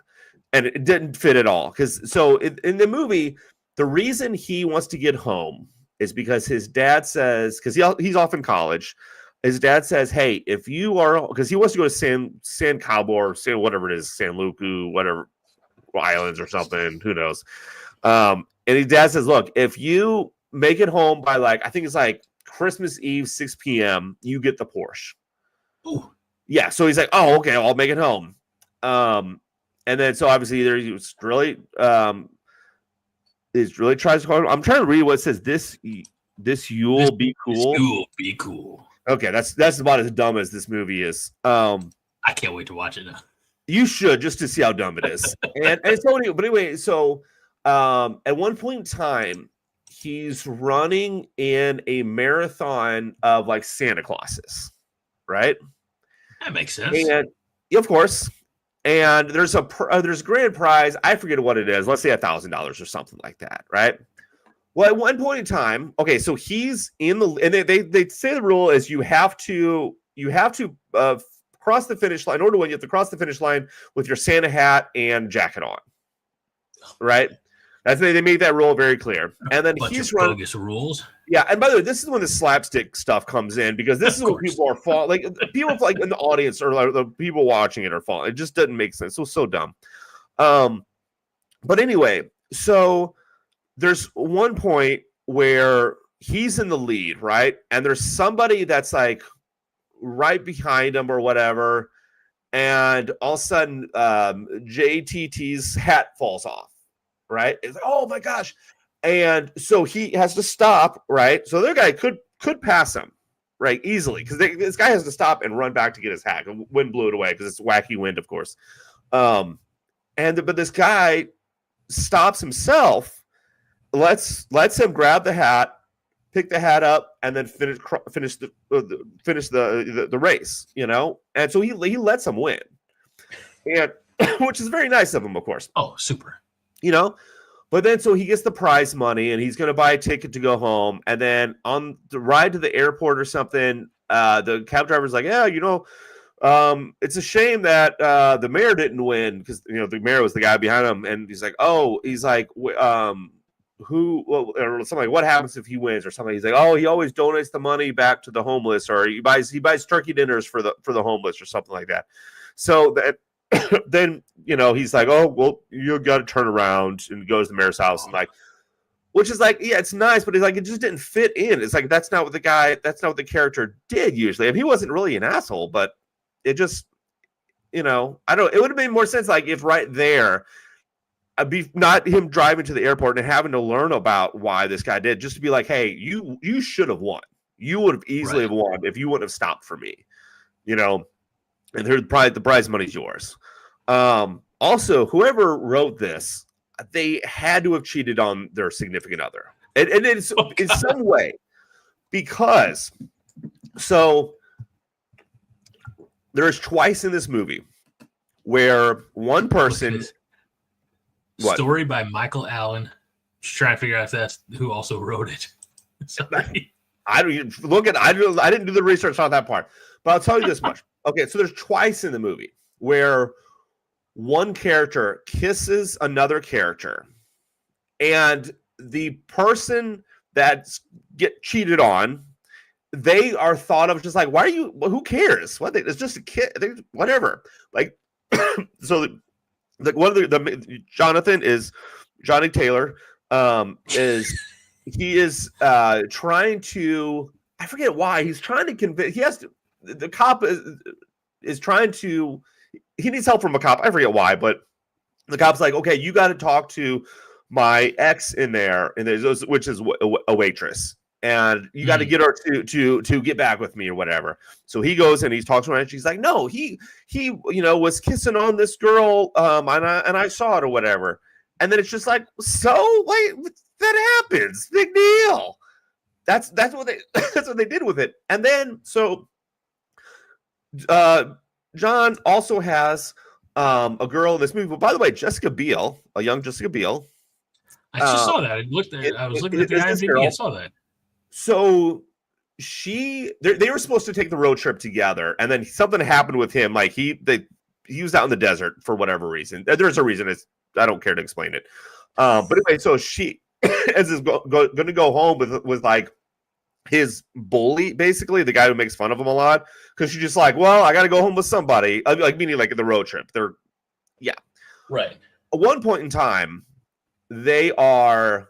And it didn't fit at all. So in the movie, the reason he wants to get home is because his dad says, because he's off in college, his dad says, hey, if you are, because he wants to go to San Cabo or whatever it is, San Lucu, whatever, islands or something, who knows. And his dad says, look, if you make it home by I think it's like Christmas Eve, 6 p.m., you get the Porsche. Ooh. Yeah, so he's like, oh, okay, I'll make it home. And then so obviously he's really tries to call. I'm trying to read what it says. This you'll be cool. You'll be cool. Okay, that's about as dumb as this movie is. I can't wait to watch it now. You should, just to see how dumb it is. and so anyway, so at one point in time, he's running in a marathon of like Santa Clauses, right? That makes sense. And of course, and there's there's a grand prize. I forget what it is. Let's say $1,000 or something like that, right? Well, at one point in time, okay, so he's in the, and they say the rule is you have to cross the finish line. In order to win, you have to cross the finish line with your Santa hat and jacket on, right? They made that rule very clear. And then he's running bogus rules. Yeah, and by the way, this is when the slapstick stuff comes in because this is when people are falling. Like people like in the audience or like the people watching it are falling. It just doesn't make sense. It was so dumb. But anyway, so there's one point where he's in the lead, right? And there's somebody that's like right behind him or whatever, and all of a sudden, JTT's hat falls off. Right? It's like, oh my gosh. And so he has to stop, right? So the other guy could pass him, right? Easily. Because this guy has to stop and run back to get his hat. The wind blew it away because it's wacky wind, of course. But this guy stops himself, lets him grab the hat, pick the hat up, and then finish the race, you know? And so he lets him win. And which is very nice of him, of course. Oh, super. You know, but then so he gets the prize money and he's going to buy a ticket to go home. And then on the ride to the airport or something, the cab driver's like, yeah, you know, it's a shame that the mayor didn't win because, you know, the mayor was the guy behind him. And he's like, or something like, what happens if he wins or something? He's like, oh, he always donates the money back to the homeless, or he buys turkey dinners for the homeless or something like that. So that. Then, you know, he's like, oh, well, you got to turn around, and goes to the mayor's house and like, which is like, yeah, it's nice, but it's like, it just didn't fit in. It's like, that's not what the character did usually. I mean, he wasn't really an asshole, but it just, you know, it would have made more sense. Like if right there, I'd be not him driving to the airport and having to learn about why this guy did, just to be like, hey, you should have won. You would have easily have won if you wouldn't have stopped for me, you know. And the prize money's yours. Also, whoever wrote this, they had to have cheated on their significant other. And it's in some way. Because, so, there's twice in this movie where one person... Story by Michael Allen. Just trying to figure out if that's who also wrote it. I didn't do the research on that part. But I'll tell you this much. Okay, so there's twice in the movie where one character kisses another character, and the person that get cheated on, they are thought of just like, why are you? Who cares? What? It's just a kid. Whatever. Like, so one of the Jonathan is Johnny Taylor. Is trying to? I forget why he's trying to convince. He has to. The cop is trying to. He needs help from a cop. I forget why, but the cop's like, okay, you got to talk to my ex in there, and which is a waitress, and you got to get her to get back with me or whatever. So he goes and he talks to her, and she's like, no, he was kissing on this girl, and I saw it or whatever. And then it's just like, so wait, that happens, big deal. That's what they did with it, and then so. John also has a girl in this movie. But by the way, Jessica Biel, a young Jessica Biel. I just saw that. I was looking at the IMDb. I saw that. So they were supposed to take the road trip together, and then something happened with him. Like he was out in the desert for whatever reason. There's a reason. I don't care to explain it. But anyway, so she is going to go home with like his bully, basically the guy who makes fun of him a lot, because she's just like, well, I got to go home with somebody, like meaning like the road trip. Right. At one point in time, they are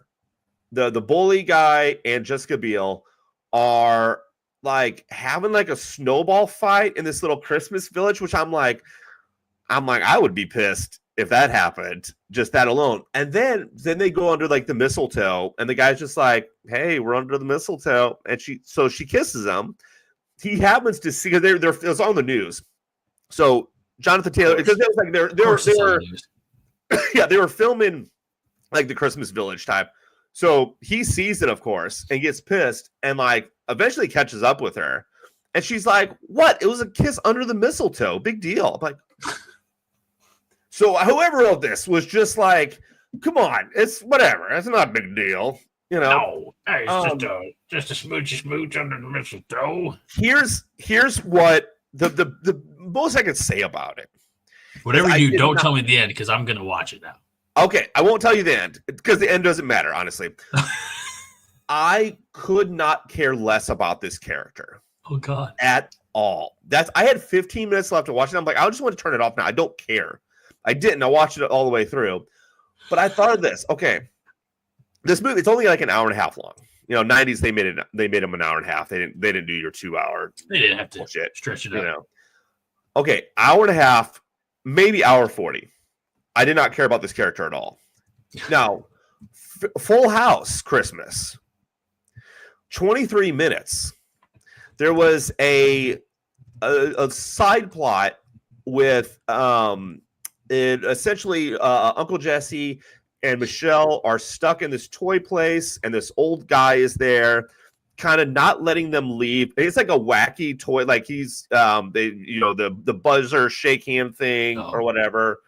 the bully guy and Jessica Biel are like having like a snowball fight in this little Christmas village, which I'm like, I would be pissed if that happened, just that alone. And then they go under like the mistletoe, and the guy's just like, hey, we're under the mistletoe. And she kisses him. He happens to see, because it was on the news. So Jonathan Taylor, because it was like they were filming like the Christmas Village type. So he sees it, of course, and gets pissed, and like eventually catches up with her. And she's like, what? It was a kiss under the mistletoe. Big deal. I'm like, so whoever wrote this was just like, come on, it's whatever. It's not a big deal. You know? No, hey, it's just a smooch under the mistletoe. Here's what the most I could say about it. Whatever you do, don't tell me the end, because I'm going to watch it now. Okay, I won't tell you the end because the end doesn't matter, honestly. I could not care less about this character. Oh God. At all. I had 15 minutes left to watch it. I'm like, I just want to turn it off now. I don't care. I didn't. I watched it all the way through. But I thought of this. Okay. This movie, it's only like an hour and a half long. 90s they made them an hour and a half. They didn't do your 2 hour. They didn't have to bullshit, stretch it out. Okay, hour and a half, maybe hour 40. I did not care about this character at all. Now, Full House Christmas, 23 minutes. There was a side plot with essentially Uncle Jesse and Michelle are stuck in this toy place, and this old guy is there, kind of not letting them leave. It's like a wacky toy, like he's the buzzer shake hand thing or whatever.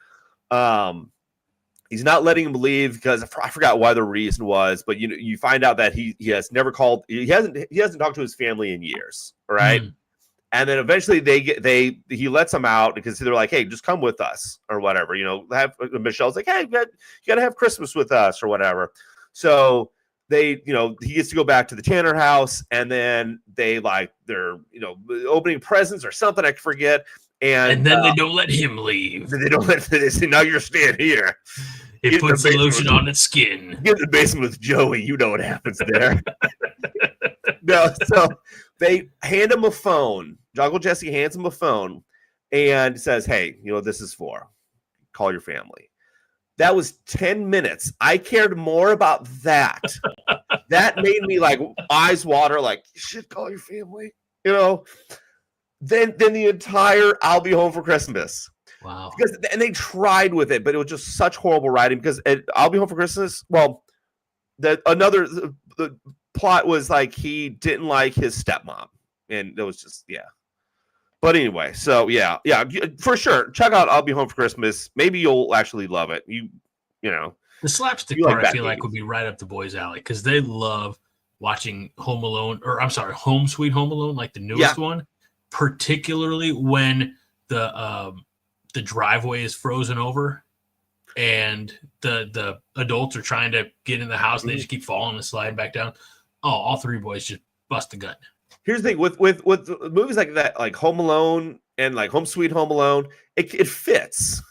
He's not letting him leave because I forgot why the reason was, but you find out that he has never called. He hasn't talked to his family in years, right? And then eventually he lets them out because they're like, hey, just come with us or whatever. Michelle's like, hey, you got to have Christmas with us or whatever. So he gets to go back to the Tanner house, and then they're opening presents or something, I forget. And then they don't let him leave. They say, now you're staying here. It puts the lotion on its skin. Get in the basement with Joey. You know what happens there. No, so they hand him a phone. Uncle Jesse hands him a phone and says, hey, this is for. Call your family. That was 10 minutes. I cared more about that. That made me like eyes water, like, you should call your family, Then the entire I'll Be Home for Christmas. Wow. And they tried with it, but it was just such horrible writing because I'll Be Home for Christmas, well, the plot was like he didn't like his stepmom. And it was just, yeah. But anyway, so yeah, for sure. Check out I'll Be Home for Christmas. Maybe you'll actually love it. The slapstick part, I feel like, would be right up the boys' alley because they love watching Home Sweet Home Alone, like the newest one, particularly when the driveway is frozen over and the adults are trying to get in the house and they just keep falling and sliding back down. Oh, all three boys just bust a gut. Here's the thing with movies like that, like Home Alone and like Home Sweet Home Alone, it fits.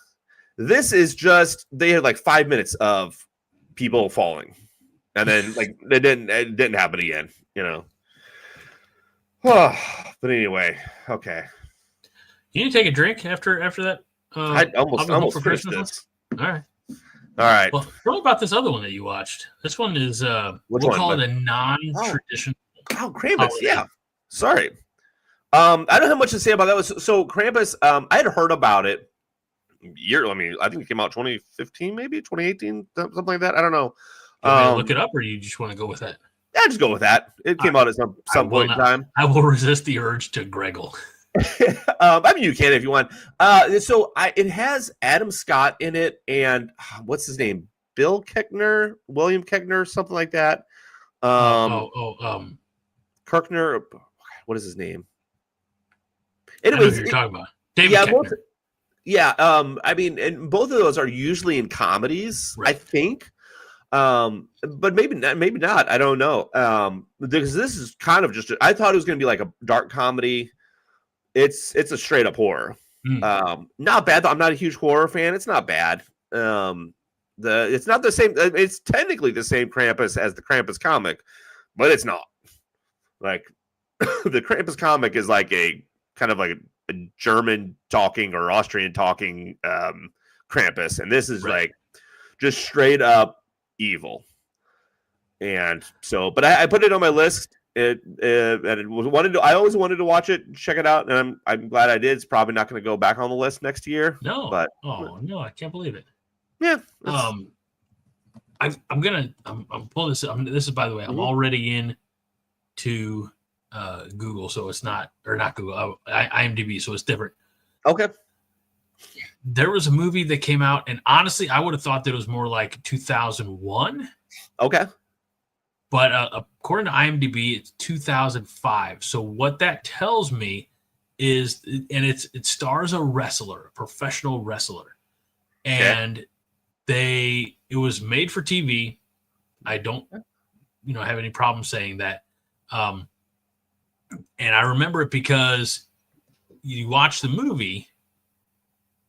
This is just they had like 5 minutes of people falling, and then like it didn't happen again, But anyway, okay. You need to take a drink after that. I almost finished this. All right. Well, what about this other one that you watched? This one is we'll call it a non-traditional. Oh, Krampus, holiday. Yeah. Sorry. I don't have much to say about that. So Krampus, I had heard about it I think it came out 2015, maybe 2018, something like that. I don't know. Look it up, or you just want to go with that? Yeah, just go with that. It came out at some point in time. I will resist the urge to Greggle. You can if you want. It has Adam Scott in it, and what's his name? William Keckner, something like that. Kirkner. What is his name? Anyways, you're talking about David Keckner. And both of those are usually in comedies, right. I think. But maybe not. I don't know. Because this is kind of just. I thought it was going to be like a dark comedy. It's a straight up horror. Not bad though. I'm not a huge horror fan. It's not bad. It's not the same. It's technically the same Krampus as the Krampus comic, but it's not. Like the Krampus comic is like a kind of like a German talking or Austrian talking Krampus, and this is like just straight up evil. And so, but I put it on my list. I always wanted to watch it, check it out, and I'm glad I did. It's probably not going to go back on the list next year. No, but no, I can't believe it. Yeah. I'm pulling this up. This is, by the way, I'm already in to Google, so it's not Google, IMDb, so it's different. Okay. There was a movie that came out, and honestly, I would have thought that it was more like 2001. Okay. But according to IMDb, it's 2005. So what that tells me is, and it stars a professional wrestler, and It was made for TV. I don't, have any problem saying that. And I remember it because you watch the movie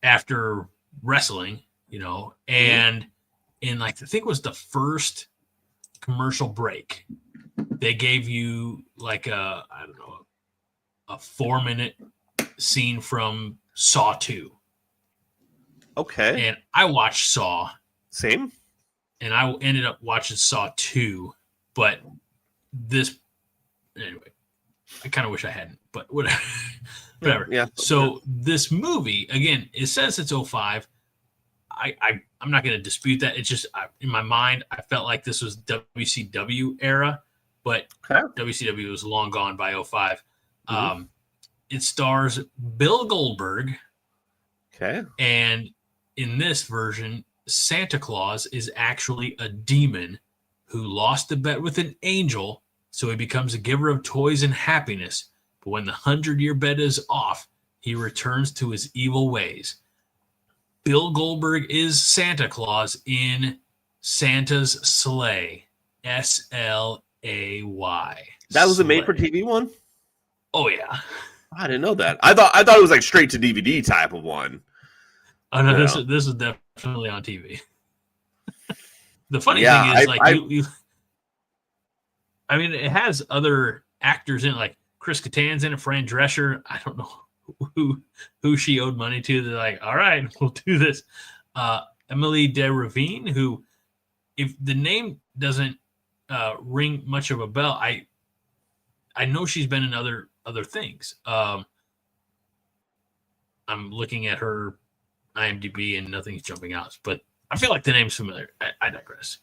after wrestling, and in I think it was the first commercial break, they gave you like a 4-minute scene from Saw 2. Okay. And I watched Saw. Same. And I ended up watching Saw 2, but anyway, I kind of wish I hadn't, but whatever. Whatever. Yeah. So this movie, again, it says it's 05. I'm not going to dispute that. It's just in my mind, I felt like this was WCW era, but WCW was long gone by 05. It stars Bill Goldberg. Okay. And in this version, Santa Claus is actually a demon who lost a bet with an angel, so he becomes a giver of toys and happiness. But when the 100-year bet is off, he returns to his evil ways. Bill Goldberg is Santa Claus in Santa's Slay. SLAY. That was a made-for-TV one? Oh, yeah. I didn't know that. I thought it was like straight to DVD type of one. Oh no, this is definitely on TV. The funny thing is, I mean, it has other actors in it, like Chris Kattan's in it, Fran Drescher. I don't know who she owed money to. They're like, all right, we'll do this. Emily de Ravine, who, if the name doesn't ring much of a bell, I know she's been in other things. I'm looking at her IMDb and nothing's jumping out, but I feel like the name's familiar. I digress.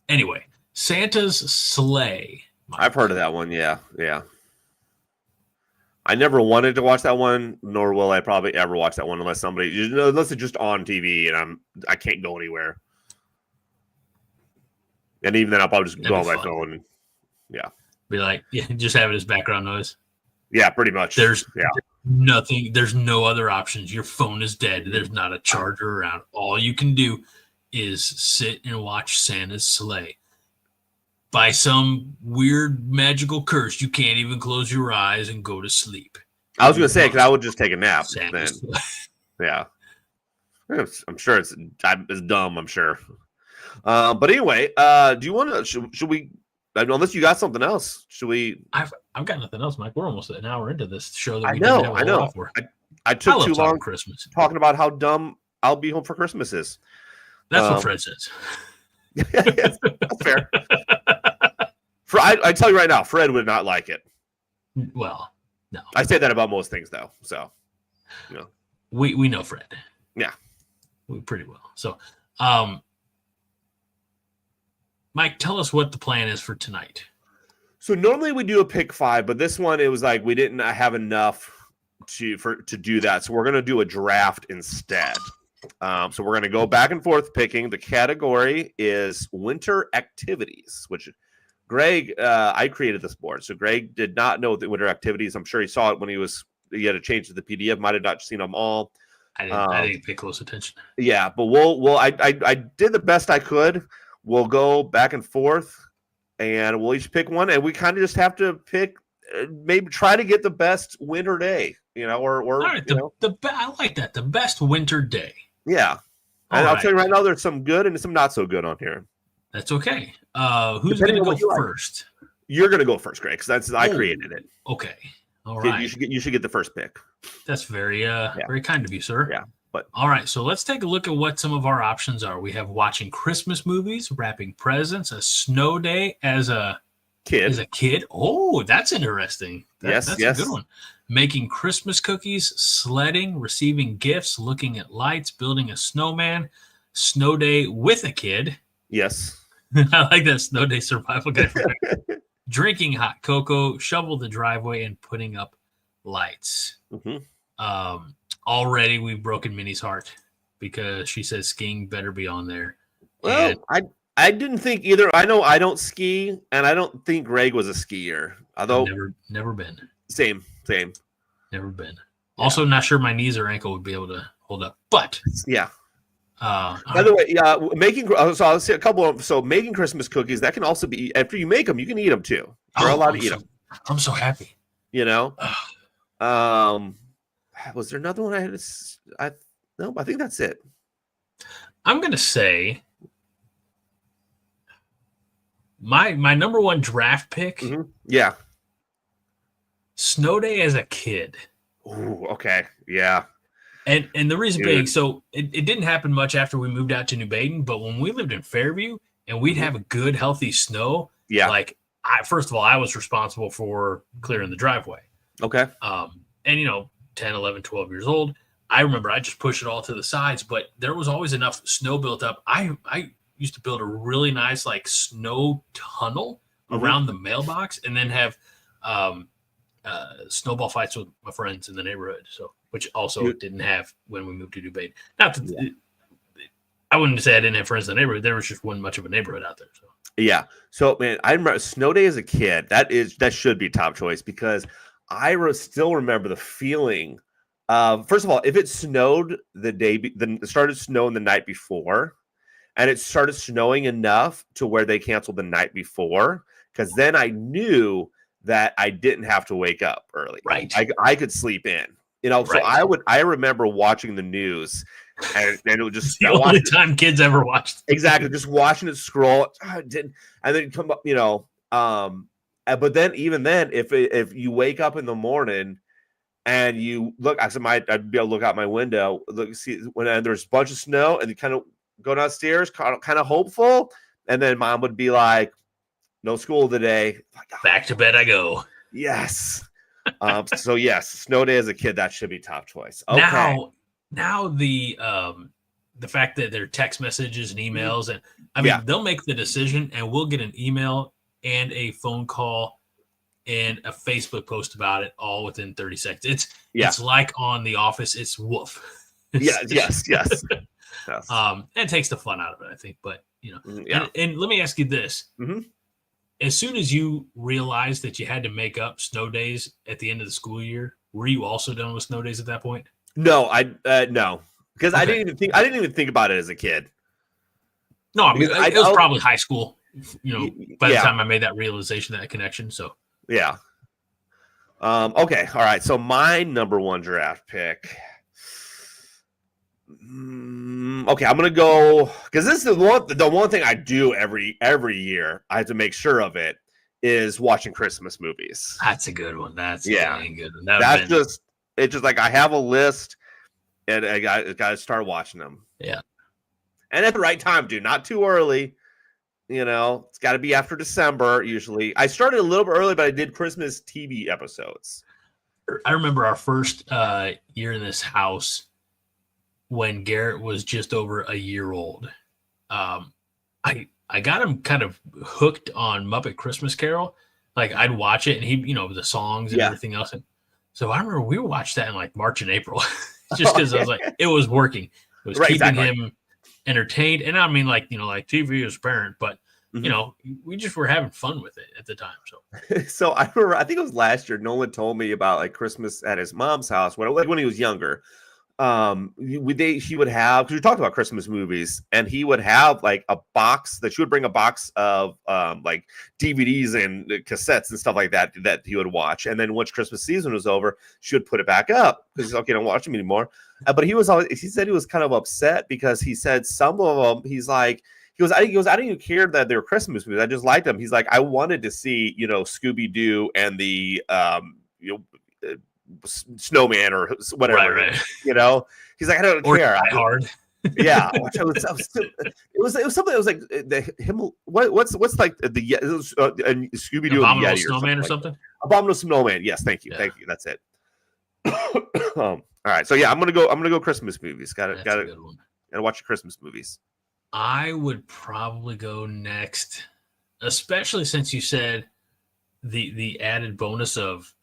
Anyway, Santa's Slay. I've heard of that one. Yeah. I never wanted to watch that one, nor will I probably ever watch that one unless it's just on TV and I can't go anywhere. And even then, I'll probably just go on my phone. Yeah. Be like, just have it as background noise. Yeah, pretty much. There's nothing. There's no other options. Your phone is dead. There's not a charger around. All you can do is sit and watch Santa's Slay. By some weird magical curse, you can't even close your eyes and go to sleep. I was going to say, because I would just take a nap. Santa's Then. Yeah. I'm sure it's dumb, I'm sure. But anyway, do you want to, should we, unless you got something else, should we? I've got nothing else, Mike. We're almost an hour into this show. That I know. I took too long Christmas talking about how dumb I'll Be Home for Christmas is. That's what Fred says. That's fair. I tell you right now, Fred would not like it. Well, no. I say that about most things, though. So, we know Fred. Yeah, we pretty well. So, Mike, tell us what the plan is for tonight. So normally we do a pick 5, but this one it was like we didn't have enough to do that, so we're gonna do a draft instead. So we're gonna go back and forth picking. The category is winter activities, which Greg, I created this board, so Greg did not know the winter activities. I'm sure he saw it when he had to change to the PDF. Might have not seen them all. I didn't pay close attention. Yeah, but I did the best I could. We'll go back and forth, and we'll each pick one, and we kind of just have to pick, maybe try to get the best winter day, or all right, I like that, the best winter day. Yeah, and I'll tell you right now, there's some good and some not so good on here. That's okay. Who's going to go first? You're going to go first, Greg, because I created it. Okay, all right. You should get the first pick. That's very very kind of you, sir. Yeah. But all right, so let's take a look at what some of our options are. We have watching Christmas movies, wrapping presents, a snow day as a kid. Oh, that's interesting. That's a good one. Making Christmas cookies, sledding, receiving gifts, looking at lights, building a snowman, snow day with a kid. Yes. I like that snow day survival guide. Drinking hot cocoa, shovel the driveway, and putting up lights. Mm-hmm. Already we've broken Minnie's heart because she says skiing better be on there. Well, I didn't think either. I know I don't ski, and I don't think Greg was a skier. Although never been. Same. Never been. Also, not sure my knees or ankle would be able to hold up. But yeah. By the way, making so I'll say a couple of making Christmas cookies that can also be after you make them, you can eat them too. You're allowed to eat them. I'm so happy. You know. Was there another one I had? No, I think that's it. I'm gonna say my number one draft pick. Mm-hmm. Yeah. Snow Day as a kid. Ooh, okay. Yeah. And the reason being, so it didn't happen much after we moved out to New Baden, but when we lived in Fairview and we'd have a good, healthy snow, like first of all, I was responsible for clearing the driveway. Okay. And 10, 11, 12 years old, I remember I just pushed it all to the sides, but there was always enough snow built up. I used to build a really nice like snow tunnel around the mailbox and then have snowball fights with my friends in the neighborhood. So, which also didn't have when we moved to New Baden. Not that I wouldn't say I didn't have friends in the neighborhood. There was just wasn't much of a neighborhood out there. So yeah. So man, I remember Snow Day as a kid. That should be top choice because I still remember the feeling. First of all, if it snowed it started snowing the night before, and it started snowing enough to where they canceled the night before, because then I knew that I didn't have to wake up early. Right. I could sleep in. So I remember watching the news and it would just the only time kids ever watched. Exactly. Just watching it scroll. And then come up, but then even then, if you wake up in the morning and you look, I'd be able to look out my window, see when there's a bunch of snow and you kind of go downstairs, kind of hopeful. And then mom would be like, no school today. Back to bed I go. Yes. So yes, Snow Day as a kid, that should be top choice. Okay. Now the fact that they're text messages and emails, and they'll make the decision, and we'll get an email and a phone call and a Facebook post about it all within 30 seconds. It's like on The Office. It's woof. Yes. It takes the fun out of it, I think. But and let me ask you this. Mm-hmm. As soon as you realized that you had to make up snow days at the end of the school year, were you also done with snow days at that point? No, no, because I didn't even think about it as a kid. No, I mean it was probably high school. By the time I made that realization, that connection. So yeah. Okay. All right. So my number one draft pick. Okay, I'm gonna go because this is the one thing I do every year. I have to make sure of it is watching Christmas movies. That's a good one. That's a good one. It's just like I have a list and I got to start watching them. Yeah, and at the right time, dude. Not too early. It's got to be after December usually. I started a little bit early, but I did Christmas TV episodes. I remember our first year in this house. When Garrett was just over a year old, I got him kind of hooked on Muppet Christmas Carol. Like I'd watch it and he, the songs and everything else. And so I remember we watched that in like March and April, just because I was like, it was working. It was keeping him entertained. And I mean, like TV as a parent, but we just were having fun with it at the time. So I remember, I think it was last year, Nolan told me about like Christmas at his mom's house when he was younger. He would have, because we talked about Christmas movies, and he would have like a box that she would bring a box of like DVDs and cassettes and stuff like that he would watch, and then once Christmas season was over, she would put it back up because he's okay, don't watch them anymore. But he said he was kind of upset because he said some of them I didn't even care that they were Christmas movies. I just liked them. He's like, I wanted to see Scooby-Doo and the Snowman or whatever, right. He's like, I don't care. Hard. Yeah, it was something that was like what's like the Scooby-Doo Abominable Snowman or something. Abominable Snowman. Yes, thank you. That's it. All right, so yeah, I'm gonna go Christmas movies. Gotta watch the Christmas movies. I would probably go next, especially since you said the added bonus of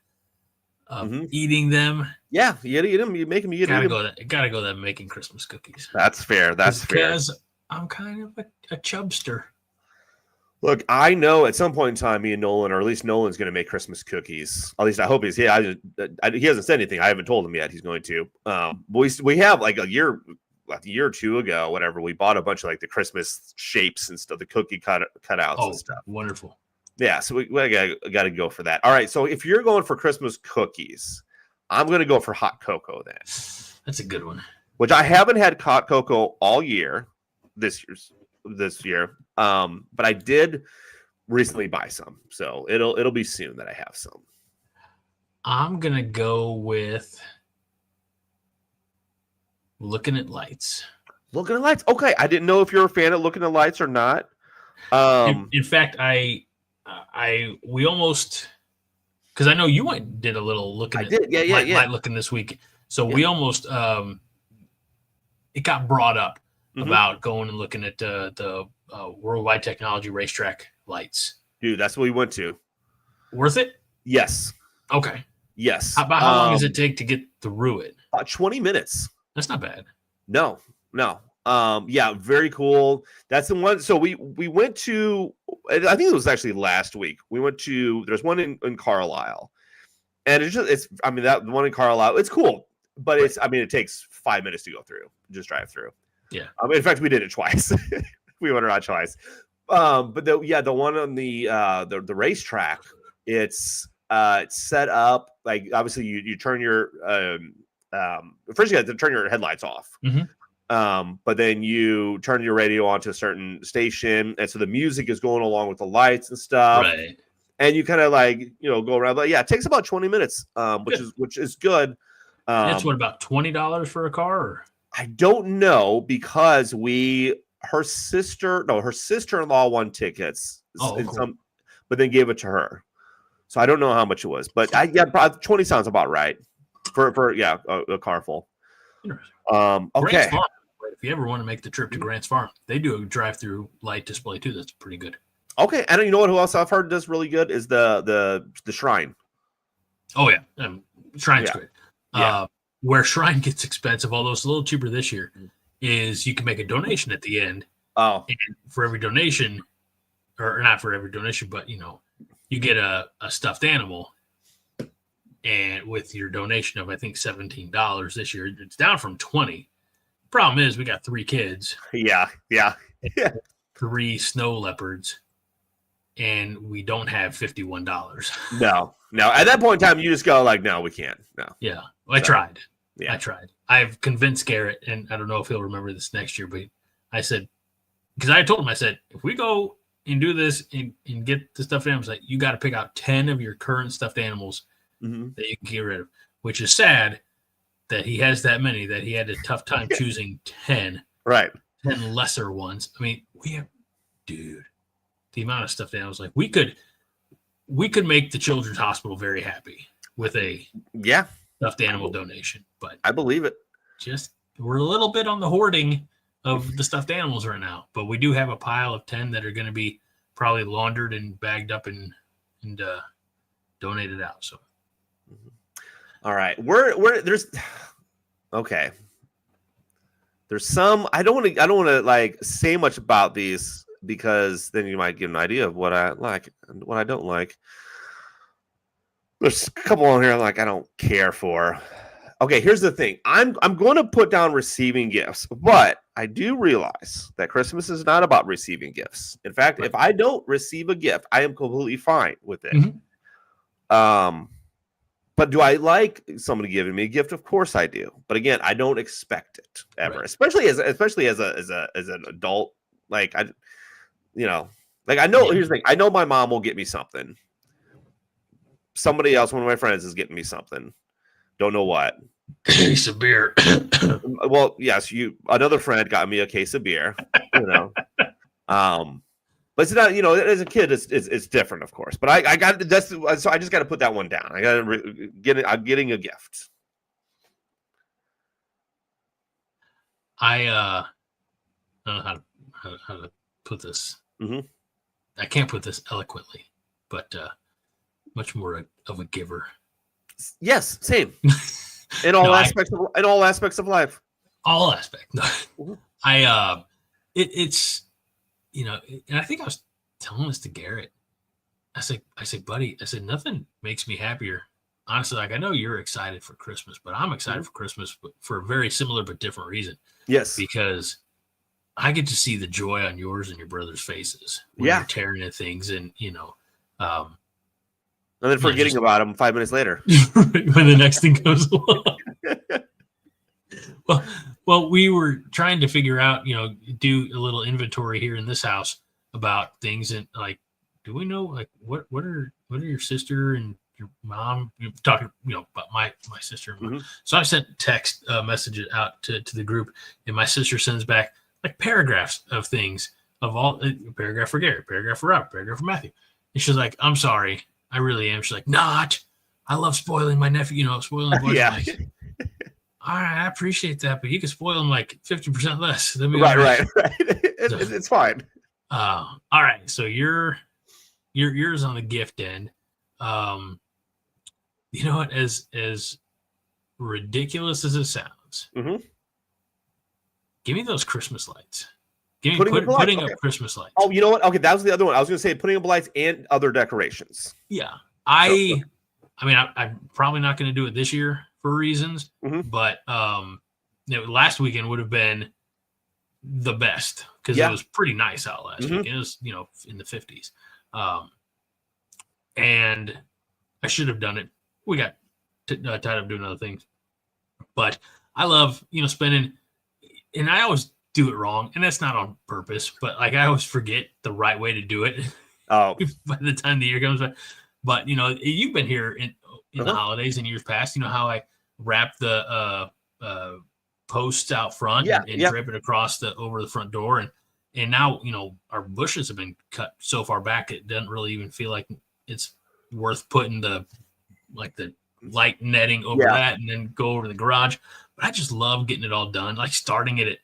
eating them. Yeah, you gotta eat them. You make them. You gotta go that making Christmas cookies. That's fair. That's fair. Because I'm kind of a chubster. Look, I know at some point in time, me and Nolan, or at least Nolan's going to make Christmas cookies. At least I hope he's. Yeah, he hasn't said anything. I haven't told him yet. He's going to. We have like a year or two ago, whatever. We bought a bunch of like the Christmas shapes and stuff, the cookie cutouts and stuff. Wonderful. Yeah, so we got to go for that. All right, so if you're going for Christmas cookies, I'm going to go for hot cocoa then. That's a good one. Which I haven't had hot cocoa all year. This year, but I did recently buy some, so it'll be soon that I have some. I'm gonna go with Looking at Lights. Looking at Lights. Okay, I didn't know if you're a fan of Looking at Lights or not. In fact, we almost, because I know you did a little looking. Light looking this week, so we almost it got brought up. About going and looking at the Worldwide Technology Racetrack lights. Dude, that's what we went to. Worth it? Yes. Okay. Yes. How long does it take to get through it? 20 minutes. That's not bad. No. Yeah, very cool. That's the one. So we went to, I think it was actually last week. We went to, there's one in Carlisle. And that one in Carlisle, it's cool. But it takes 5 minutes to go through. Just drive through. Yeah. In fact, we did it twice. We went around twice. But the one on the racetrack, it's set up like obviously you turn your first you have to turn your headlights off. But then you turn your radio onto a certain station, and so the music is going along with the lights and stuff. Right. And you kind of go around. But yeah, it takes about 20 minutes, which is good. That's what, about $20 for a car? Or? I don't know, because her sister-in-law won tickets, cool. but then gave it to her. So I don't know how much it was, but probably 20 sounds about right for a car full. Okay. Grant's Farm, if you ever want to make the trip to Grant's Farm, they do a drive-through light display too. That's pretty good. Okay, and you know what? Who else I've heard does really good is the Shrine. Oh yeah, Shrine's great. Yeah. Where Shrine gets expensive, although it's a little cheaper this year, is you can make a donation at the end. Oh. And for every donation, or not for every donation, but you get a stuffed animal, and with your donation of I think $17 this year, it's down from $20. Problem is, we got 3 kids. Yeah. 3 snow leopards, and we don't have $51. No. At that point in time, you just go like, no, we can't. No. Yeah, I tried. Yeah. I tried. I've convinced Garrett, and I don't know if he'll remember this next year, but I said, because I told him, I said, if we go and do this and get the stuffed animals, like, you got to pick out 10 of your current stuffed animals that you can get rid of, which is sad that he has that many, that he had a tough time choosing 10. Right. 10 lesser ones. I mean, the amount of stuffed animals, like we could make the Children's Hospital very happy with a stuffed animal donation, but I believe it. Just we're a little bit on the hoarding of the stuffed animals right now, but we do have a pile of 10 that are going to be probably laundered and bagged up and donated out. So, all right, there's some I don't want to like say much about these, because then you might get an idea of what I like and what I don't like. There's a couple on here like I don't care for. Okay, here's the thing. I'm going to put down receiving gifts, but I do realize that Christmas is not about receiving gifts. In fact, if I don't receive a gift, I am completely fine with it. But do I like somebody giving me a gift? Of course I do. But again, I don't expect it ever, especially as an adult. Like I know. Here's the thing. I know my mom will get me something. Somebody else, one of my friends, is getting me something. Don't know what. Case of beer. Well, yes, another friend got me a case of beer. But it's not, as a kid, it's different, of course. But I got that's so I just got to put that one down. I got to get it. I'm getting a gift. I don't know how to put this. I can't put this eloquently, but much more of a giver. Yes, same. In all aspects of life. All aspects. No. It's and I think I was telling this to Garrett. I said, buddy, I said, nothing makes me happier. Honestly, like I know you're excited for Christmas, but I'm excited for Christmas for a very similar but different reason. Yes. Because I get to see the joy on yours and your brother's faces when you're tearing at things, and and then forgetting about them 5 minutes later when the next thing comes along. Well, we were trying to figure out, do a little inventory here in this house about things, and like, do we know like what are your sister and your mom, you're talking, about my sister and mom. So I sent text messages out to the group, and my sister sends back like paragraphs of things of all paragraph for Gary, paragraph for Robert, paragraph for Matthew. And she's like, I'm sorry, I really am. She's like, not, I love spoiling my nephew, spoiling the boys. Yeah. Like, all right, I appreciate that, but you can spoil them like 50% less. Right. It's fine. All right, so yours on the gift end. You know what? As ridiculous as it sounds, give me those Christmas lights. Give me putting up Christmas lights. Oh, you know what? Okay, that was the other one. I was going to say putting up lights and other decorations. Yeah, I mean, I'm probably not going to do it this year for reasons, but last weekend would have been the best because it was pretty nice out last weekend. It was in the 50s, and I should have done it. We got tied up doing other things, but I love spending, and I always do it wrong, and that's not on purpose, but like I always forget the right way to do it. Oh, by the time the year comes by. But you've been here in the holidays and years past. You know how I wrap the posts out front and drape it across over the front door, and now our bushes have been cut so far back it doesn't really even feel like it's worth putting the light netting over that and then go over to the garage. But I just love getting it all done, like starting it at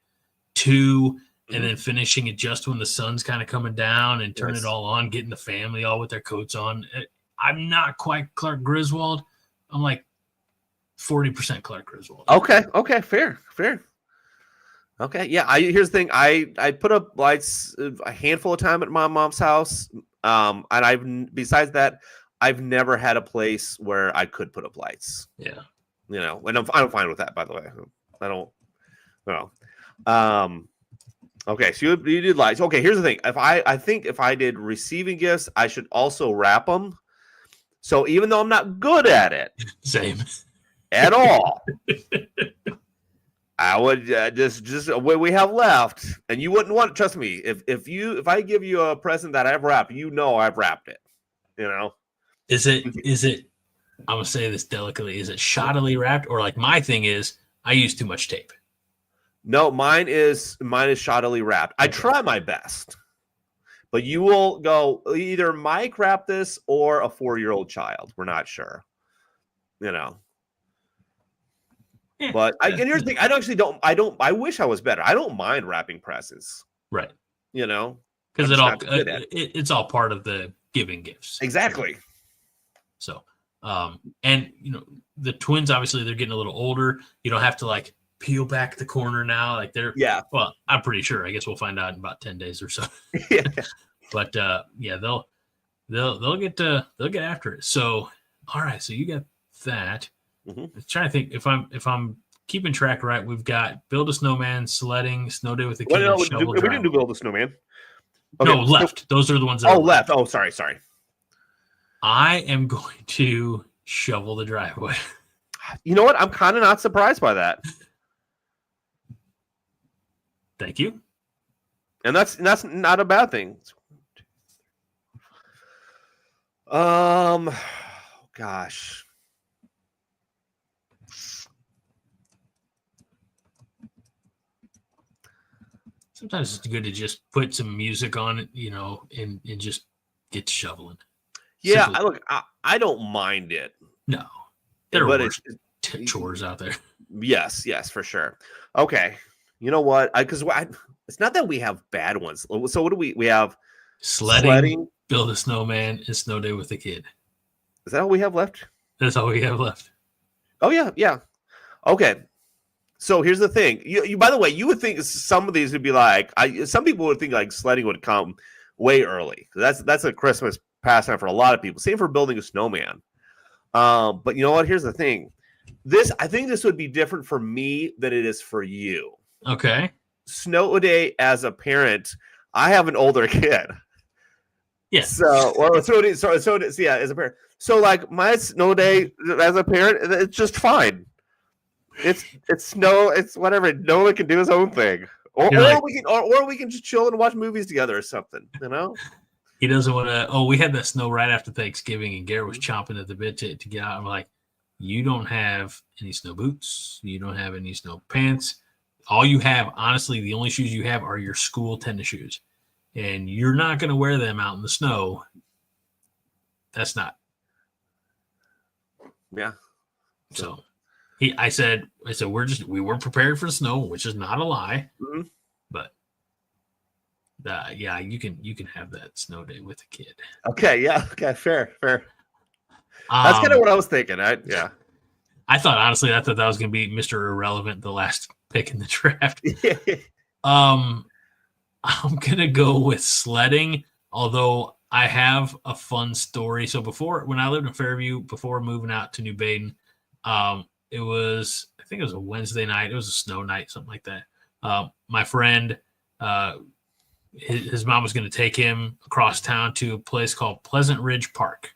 2 and then finishing it just when the sun's kind of coming down and turn it all on, getting the family all with their coats on. I'm not quite Clark Griswold. I'm like 40% Clark Griswold. Okay, fair. Okay, yeah. Here's the thing. I put up lights a handful of time at my mom's house, and besides that, I've never had a place where I could put up lights. Yeah, and I'm fine with that. By the way, I don't. No. Okay, so you did lights. Okay, here's the thing. I think if I did receiving gifts, I should also wrap them. So even though I'm not good at it, same at all, I would just what we have left, and you wouldn't want. Trust me, if I give you a present that I've wrapped, I've wrapped it. Is it? I'm gonna say this delicately. Is it shoddily wrapped, or like my thing is I use too much tape? No, mine is shoddily wrapped. I try my best, but you will go either Mike wrapped this or a 4-year-old child. We're not sure, But and here's the thing: I wish I was better. I don't mind wrapping presents, right? Because it's all part of the giving gifts. Exactly. So, and the twins obviously they're getting a little older. You don't have to like peel back the corner now. Like well, I'm pretty sure. I guess we'll find out in about 10 days or so. Yeah. But they'll get after it. So, all right. So you got that. I'm trying to think if I'm keeping track right. We've got build a snowman, sledding, snow day with the kid. We didn't do build a snowman. Okay. No, left. Those are the ones. Left. Oh, sorry. I am going to shovel the driveway. You know what? I'm kind of not surprised by that. Thank you. And that's not a bad thing. Gosh. Sometimes it's good to just put some music on it, and just get shoveling. Yeah, I don't mind it. No, there are worse chores out there. Yes, for sure. Okay, you know what? Because it's not that we have bad ones. So what do we have? Sledding, build a snowman, and snow day with the kid. Is that all we have left? That's all we have left. Oh yeah. Okay. So here's the thing. You by the way, you would think some of these would be like some people would think like sledding would come way early. That's a Christmas pastime for a lot of people. Same for building a snowman. But you know what? Here's the thing. I think this would be different for me than it is for you. Okay. Snow day as a parent, I have an older kid. Yes. So yeah, as a parent. So like my snow day as a parent, it's just fine. It's snow. It's whatever. No one can do his own thing, or we can just chill and watch movies together or something. You know. He doesn't want to. Oh, we had that snow right after Thanksgiving, and Garrett was chomping at the bit to get out. I'm like, you don't have any snow boots. You don't have any snow pants. All you have, honestly, the only shoes you have are your school tennis shoes, and you're not going to wear them out in the snow. That's not. Yeah. So I said we weren't prepared for snow, which is not a lie, but yeah, you can have that snow day with a kid. Okay. Yeah. Okay. Fair. That's kind of what I was thinking. I thought that was going to be Mr. Irrelevant, the last pick in the draft. I'm going to go with sledding, although I have a fun story. So when I lived in Fairview, before moving out to New Baden, I think it was a Wednesday night. It was a snow night, something like that. My friend, his mom was going to take him across town to a place called Pleasant Ridge Park.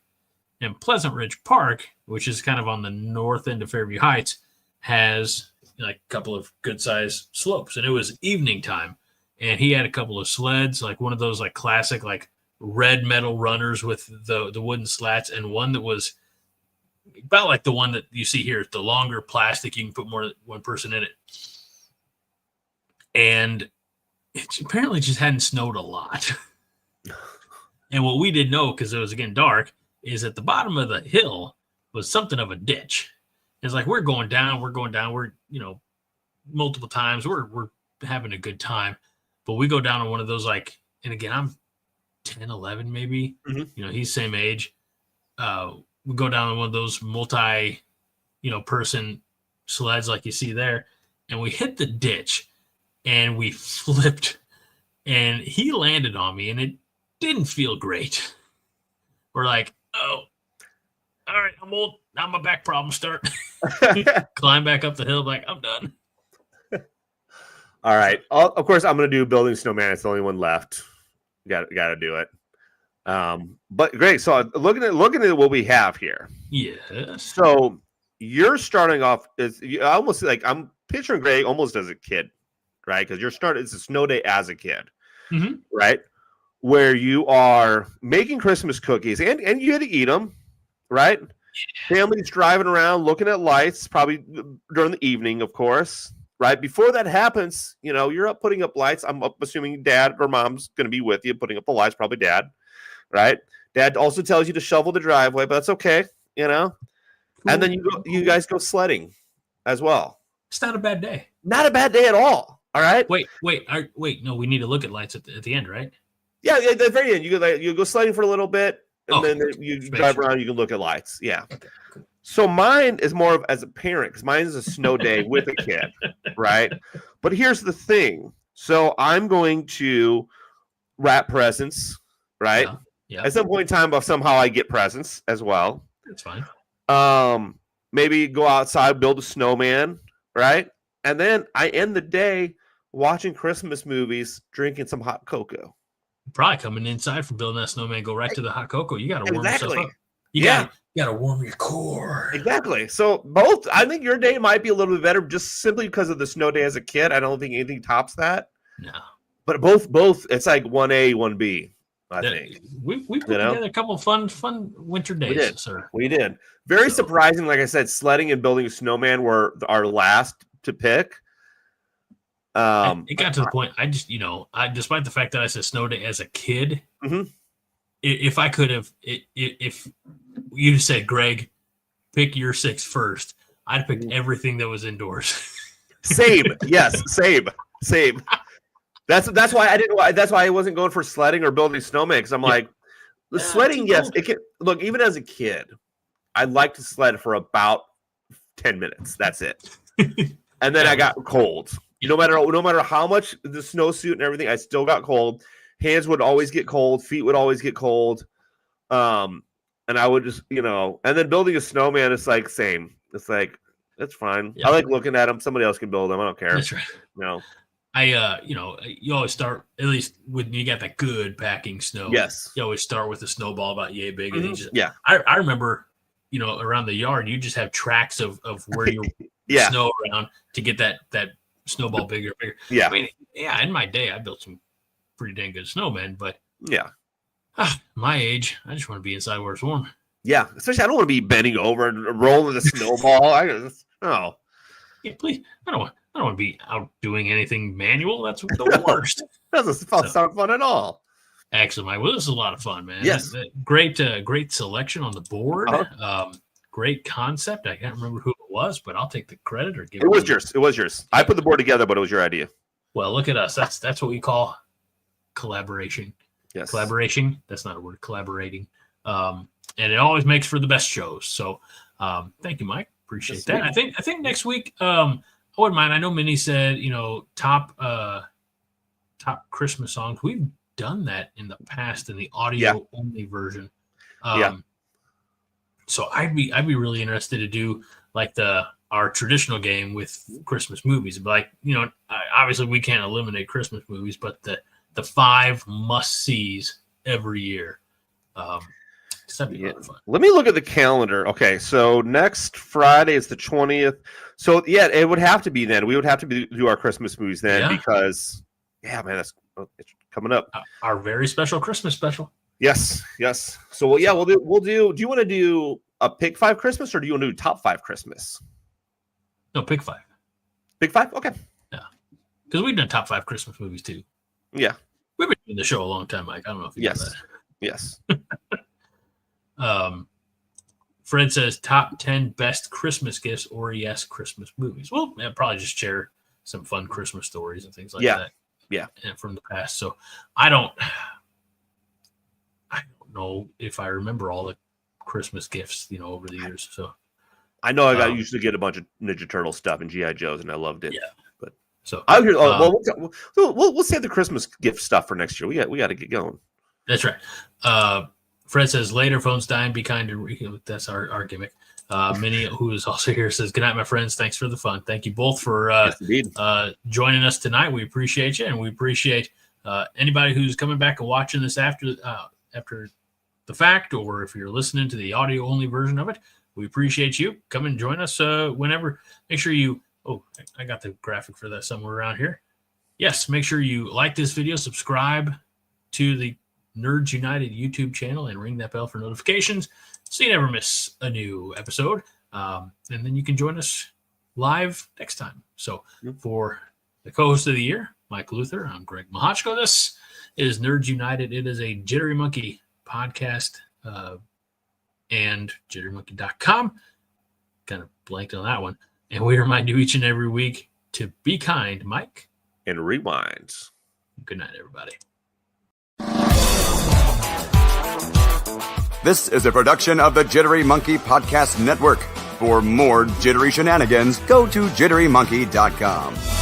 And Pleasant Ridge Park, which is kind of on the north end of Fairview Heights, has like a couple of good-sized slopes. And it was evening time. And he had a couple of sleds, like one of those like classic like red metal runners with the wooden slats, and one that was about like the one that you see here, the longer plastic. You can put more than one person in it. And it apparently just hadn't snowed a lot. And what we didn't know, because it was, again, dark, is at the bottom of the hill was something of a ditch. It's like, we're going down, we're, multiple times, we're having a good time. But we go down on one of those, like, and again, I'm 10, 11 maybe. Mm-hmm. He's same age. We go down on one of those multi, person sleds like you see there, and we hit the ditch. And we flipped, and he landed on me, and it didn't feel great. We're like, oh, all right, I'm old. Now my back problems start. Climb back up the hill, like, I'm done. All right. Of course, I'm going to do building snowman. It's the only one left. Got to do it. But great. So looking at what we have here. Yes. So you're starting off almost like I'm picturing Greg almost as a kid. Right, because it's a snow day as a kid, right? Where you are making Christmas cookies and you had to eat them, right? Yeah. Families driving around looking at lights, probably during the evening, of course, right? Before that happens, you're up putting up lights. I'm assuming dad or mom's going to be with you putting up the lights, probably dad, right? Dad also tells you to shovel the driveway, but that's okay, And then you guys go sledding as well. It's not a bad day. Not a bad day at all. All right. Wait. No, we need to look at lights at the end, right? Yeah, at the very end, you go sledding for a little bit, and then you drive around. You can look at lights. Yeah. Okay, cool. So mine is more of as a parent, because mine is a snow day with a kid, right? But here's the thing. So I'm going to wrap presents, right? Yeah. At some point in time, somehow I get presents as well. That's fine. Maybe go outside, build a snowman, right? And then I end the day watching Christmas movies, drinking some hot cocoa. Probably coming inside from building that snowman, go right to the hot cocoa. You got to warm yourself up. You got to warm your core. Exactly. So I think your day might be a little bit better just simply because of the snow day as a kid. I don't think anything tops that. No. But both, it's like 1A, 1B, I think. We put together a couple of fun winter days, sir. We did. Very surprising. Like I said, sledding and building a snowman were our last to pick. It got to the point. I just, despite the fact that I said snow day as a kid, if I could have, if you said, Greg, pick your 6 first, I'd pick everything that was indoors. Same. Yes. Same. That's why I didn't. That's why I wasn't going for sledding or building snowman, because I'm like, the sledding. Yes, it can look. Even as a kid, I like to sled for about 10 minutes. That's it. And then I got cold. No matter how much the snowsuit and everything, I still got cold. hands would always get cold, feet would always get cold. And I would just, and then building a snowman is like same. It's like, it's fine. Yeah. I like looking at them. Somebody else can build them. I don't care. That's right. You always start, at least when you got that good packing snow. Yes. You always start with a snowball about yay big. And I remember, around the yard, you just have tracks of where your snow around to get that snowball bigger. Yeah. I mean, in my day, I built some pretty dang good snowmen, but my age, I just want to be inside where it's warm. Yeah. Especially I don't want to be bending over and rolling the snowball. Yeah, please. I don't want to be out doing anything manual. That's the worst. Doesn't sound fun at all. Excellent, Mike. Well, this is a lot of fun, man. Yes. Great selection on the board. Great concept. I can't remember who it was, but I'll take the credit or give it. It was yours. I put the board together, but it was your idea. Well, look at us. That's what we call collaboration. Yes. Collaboration. That's not a word. Collaborating. And it always makes for the best shows. So, thank you, Mike. Appreciate that. I think next week, I wouldn't mind. I know Minnie said, top Christmas songs. We've done that in the past in the audio only version. So I'd be really interested to do like our traditional game with Christmas movies. Like, obviously we can't eliminate Christmas movies, but the 5 must-sees every year. That'd be a lot of fun. Let me look at the calendar. Okay, so next Friday is the 20th. So it would have to be then. We would have to do our Christmas movies then because man, it's coming up. Our very special Christmas special. Yes. So we'll do. Do you want to do a pick 5 Christmas or do you want to do top 5 Christmas? No, pick 5. Pick 5? Okay. Yeah, because we've done top 5 Christmas movies too. Yeah, we've been doing the show a long time, Mike. I don't know if you know that. Yes. Fred says top 10 best Christmas gifts or Christmas movies. Well, I'll probably just share some fun Christmas stories and things like that. Yeah. And from the past. So I don't know if I remember all the Christmas gifts, over the years. So I know I used to get a bunch of Ninja Turtle stuff and G.I. Joes, and I loved it. Yeah. But so I hear. We'll save the Christmas gift stuff for next year. We got to get going. That's right. Fred says later phones dying. Be kind to. That's our gimmick. Minnie, who is also here, says good night, my friends. Thanks for the fun. Thank you both for joining us tonight. We appreciate you, and we appreciate anybody who's coming back and watching this after the fact, or if you're listening to the audio only version of it. We appreciate you. Come and join us whenever. Make sure you. Oh, I got the graphic for that somewhere around here. Yes, make sure you like this video, subscribe to the Nerds United YouTube channel, and ring that bell for notifications so you never miss a new episode. And then you can join us live next time. So for the co-host of the year, Mike Luther, I'm Greg Mahochko. This is Nerds United. It is a Jittery Monkey podcast and jitterymonkey.com. Kind of blanked on that one. And we remind you each and every week to be kind, Mike. And rewind. Good night, everybody. This is a production of the Jittery Monkey Podcast Network. For more jittery shenanigans, go to jitterymonkey.com.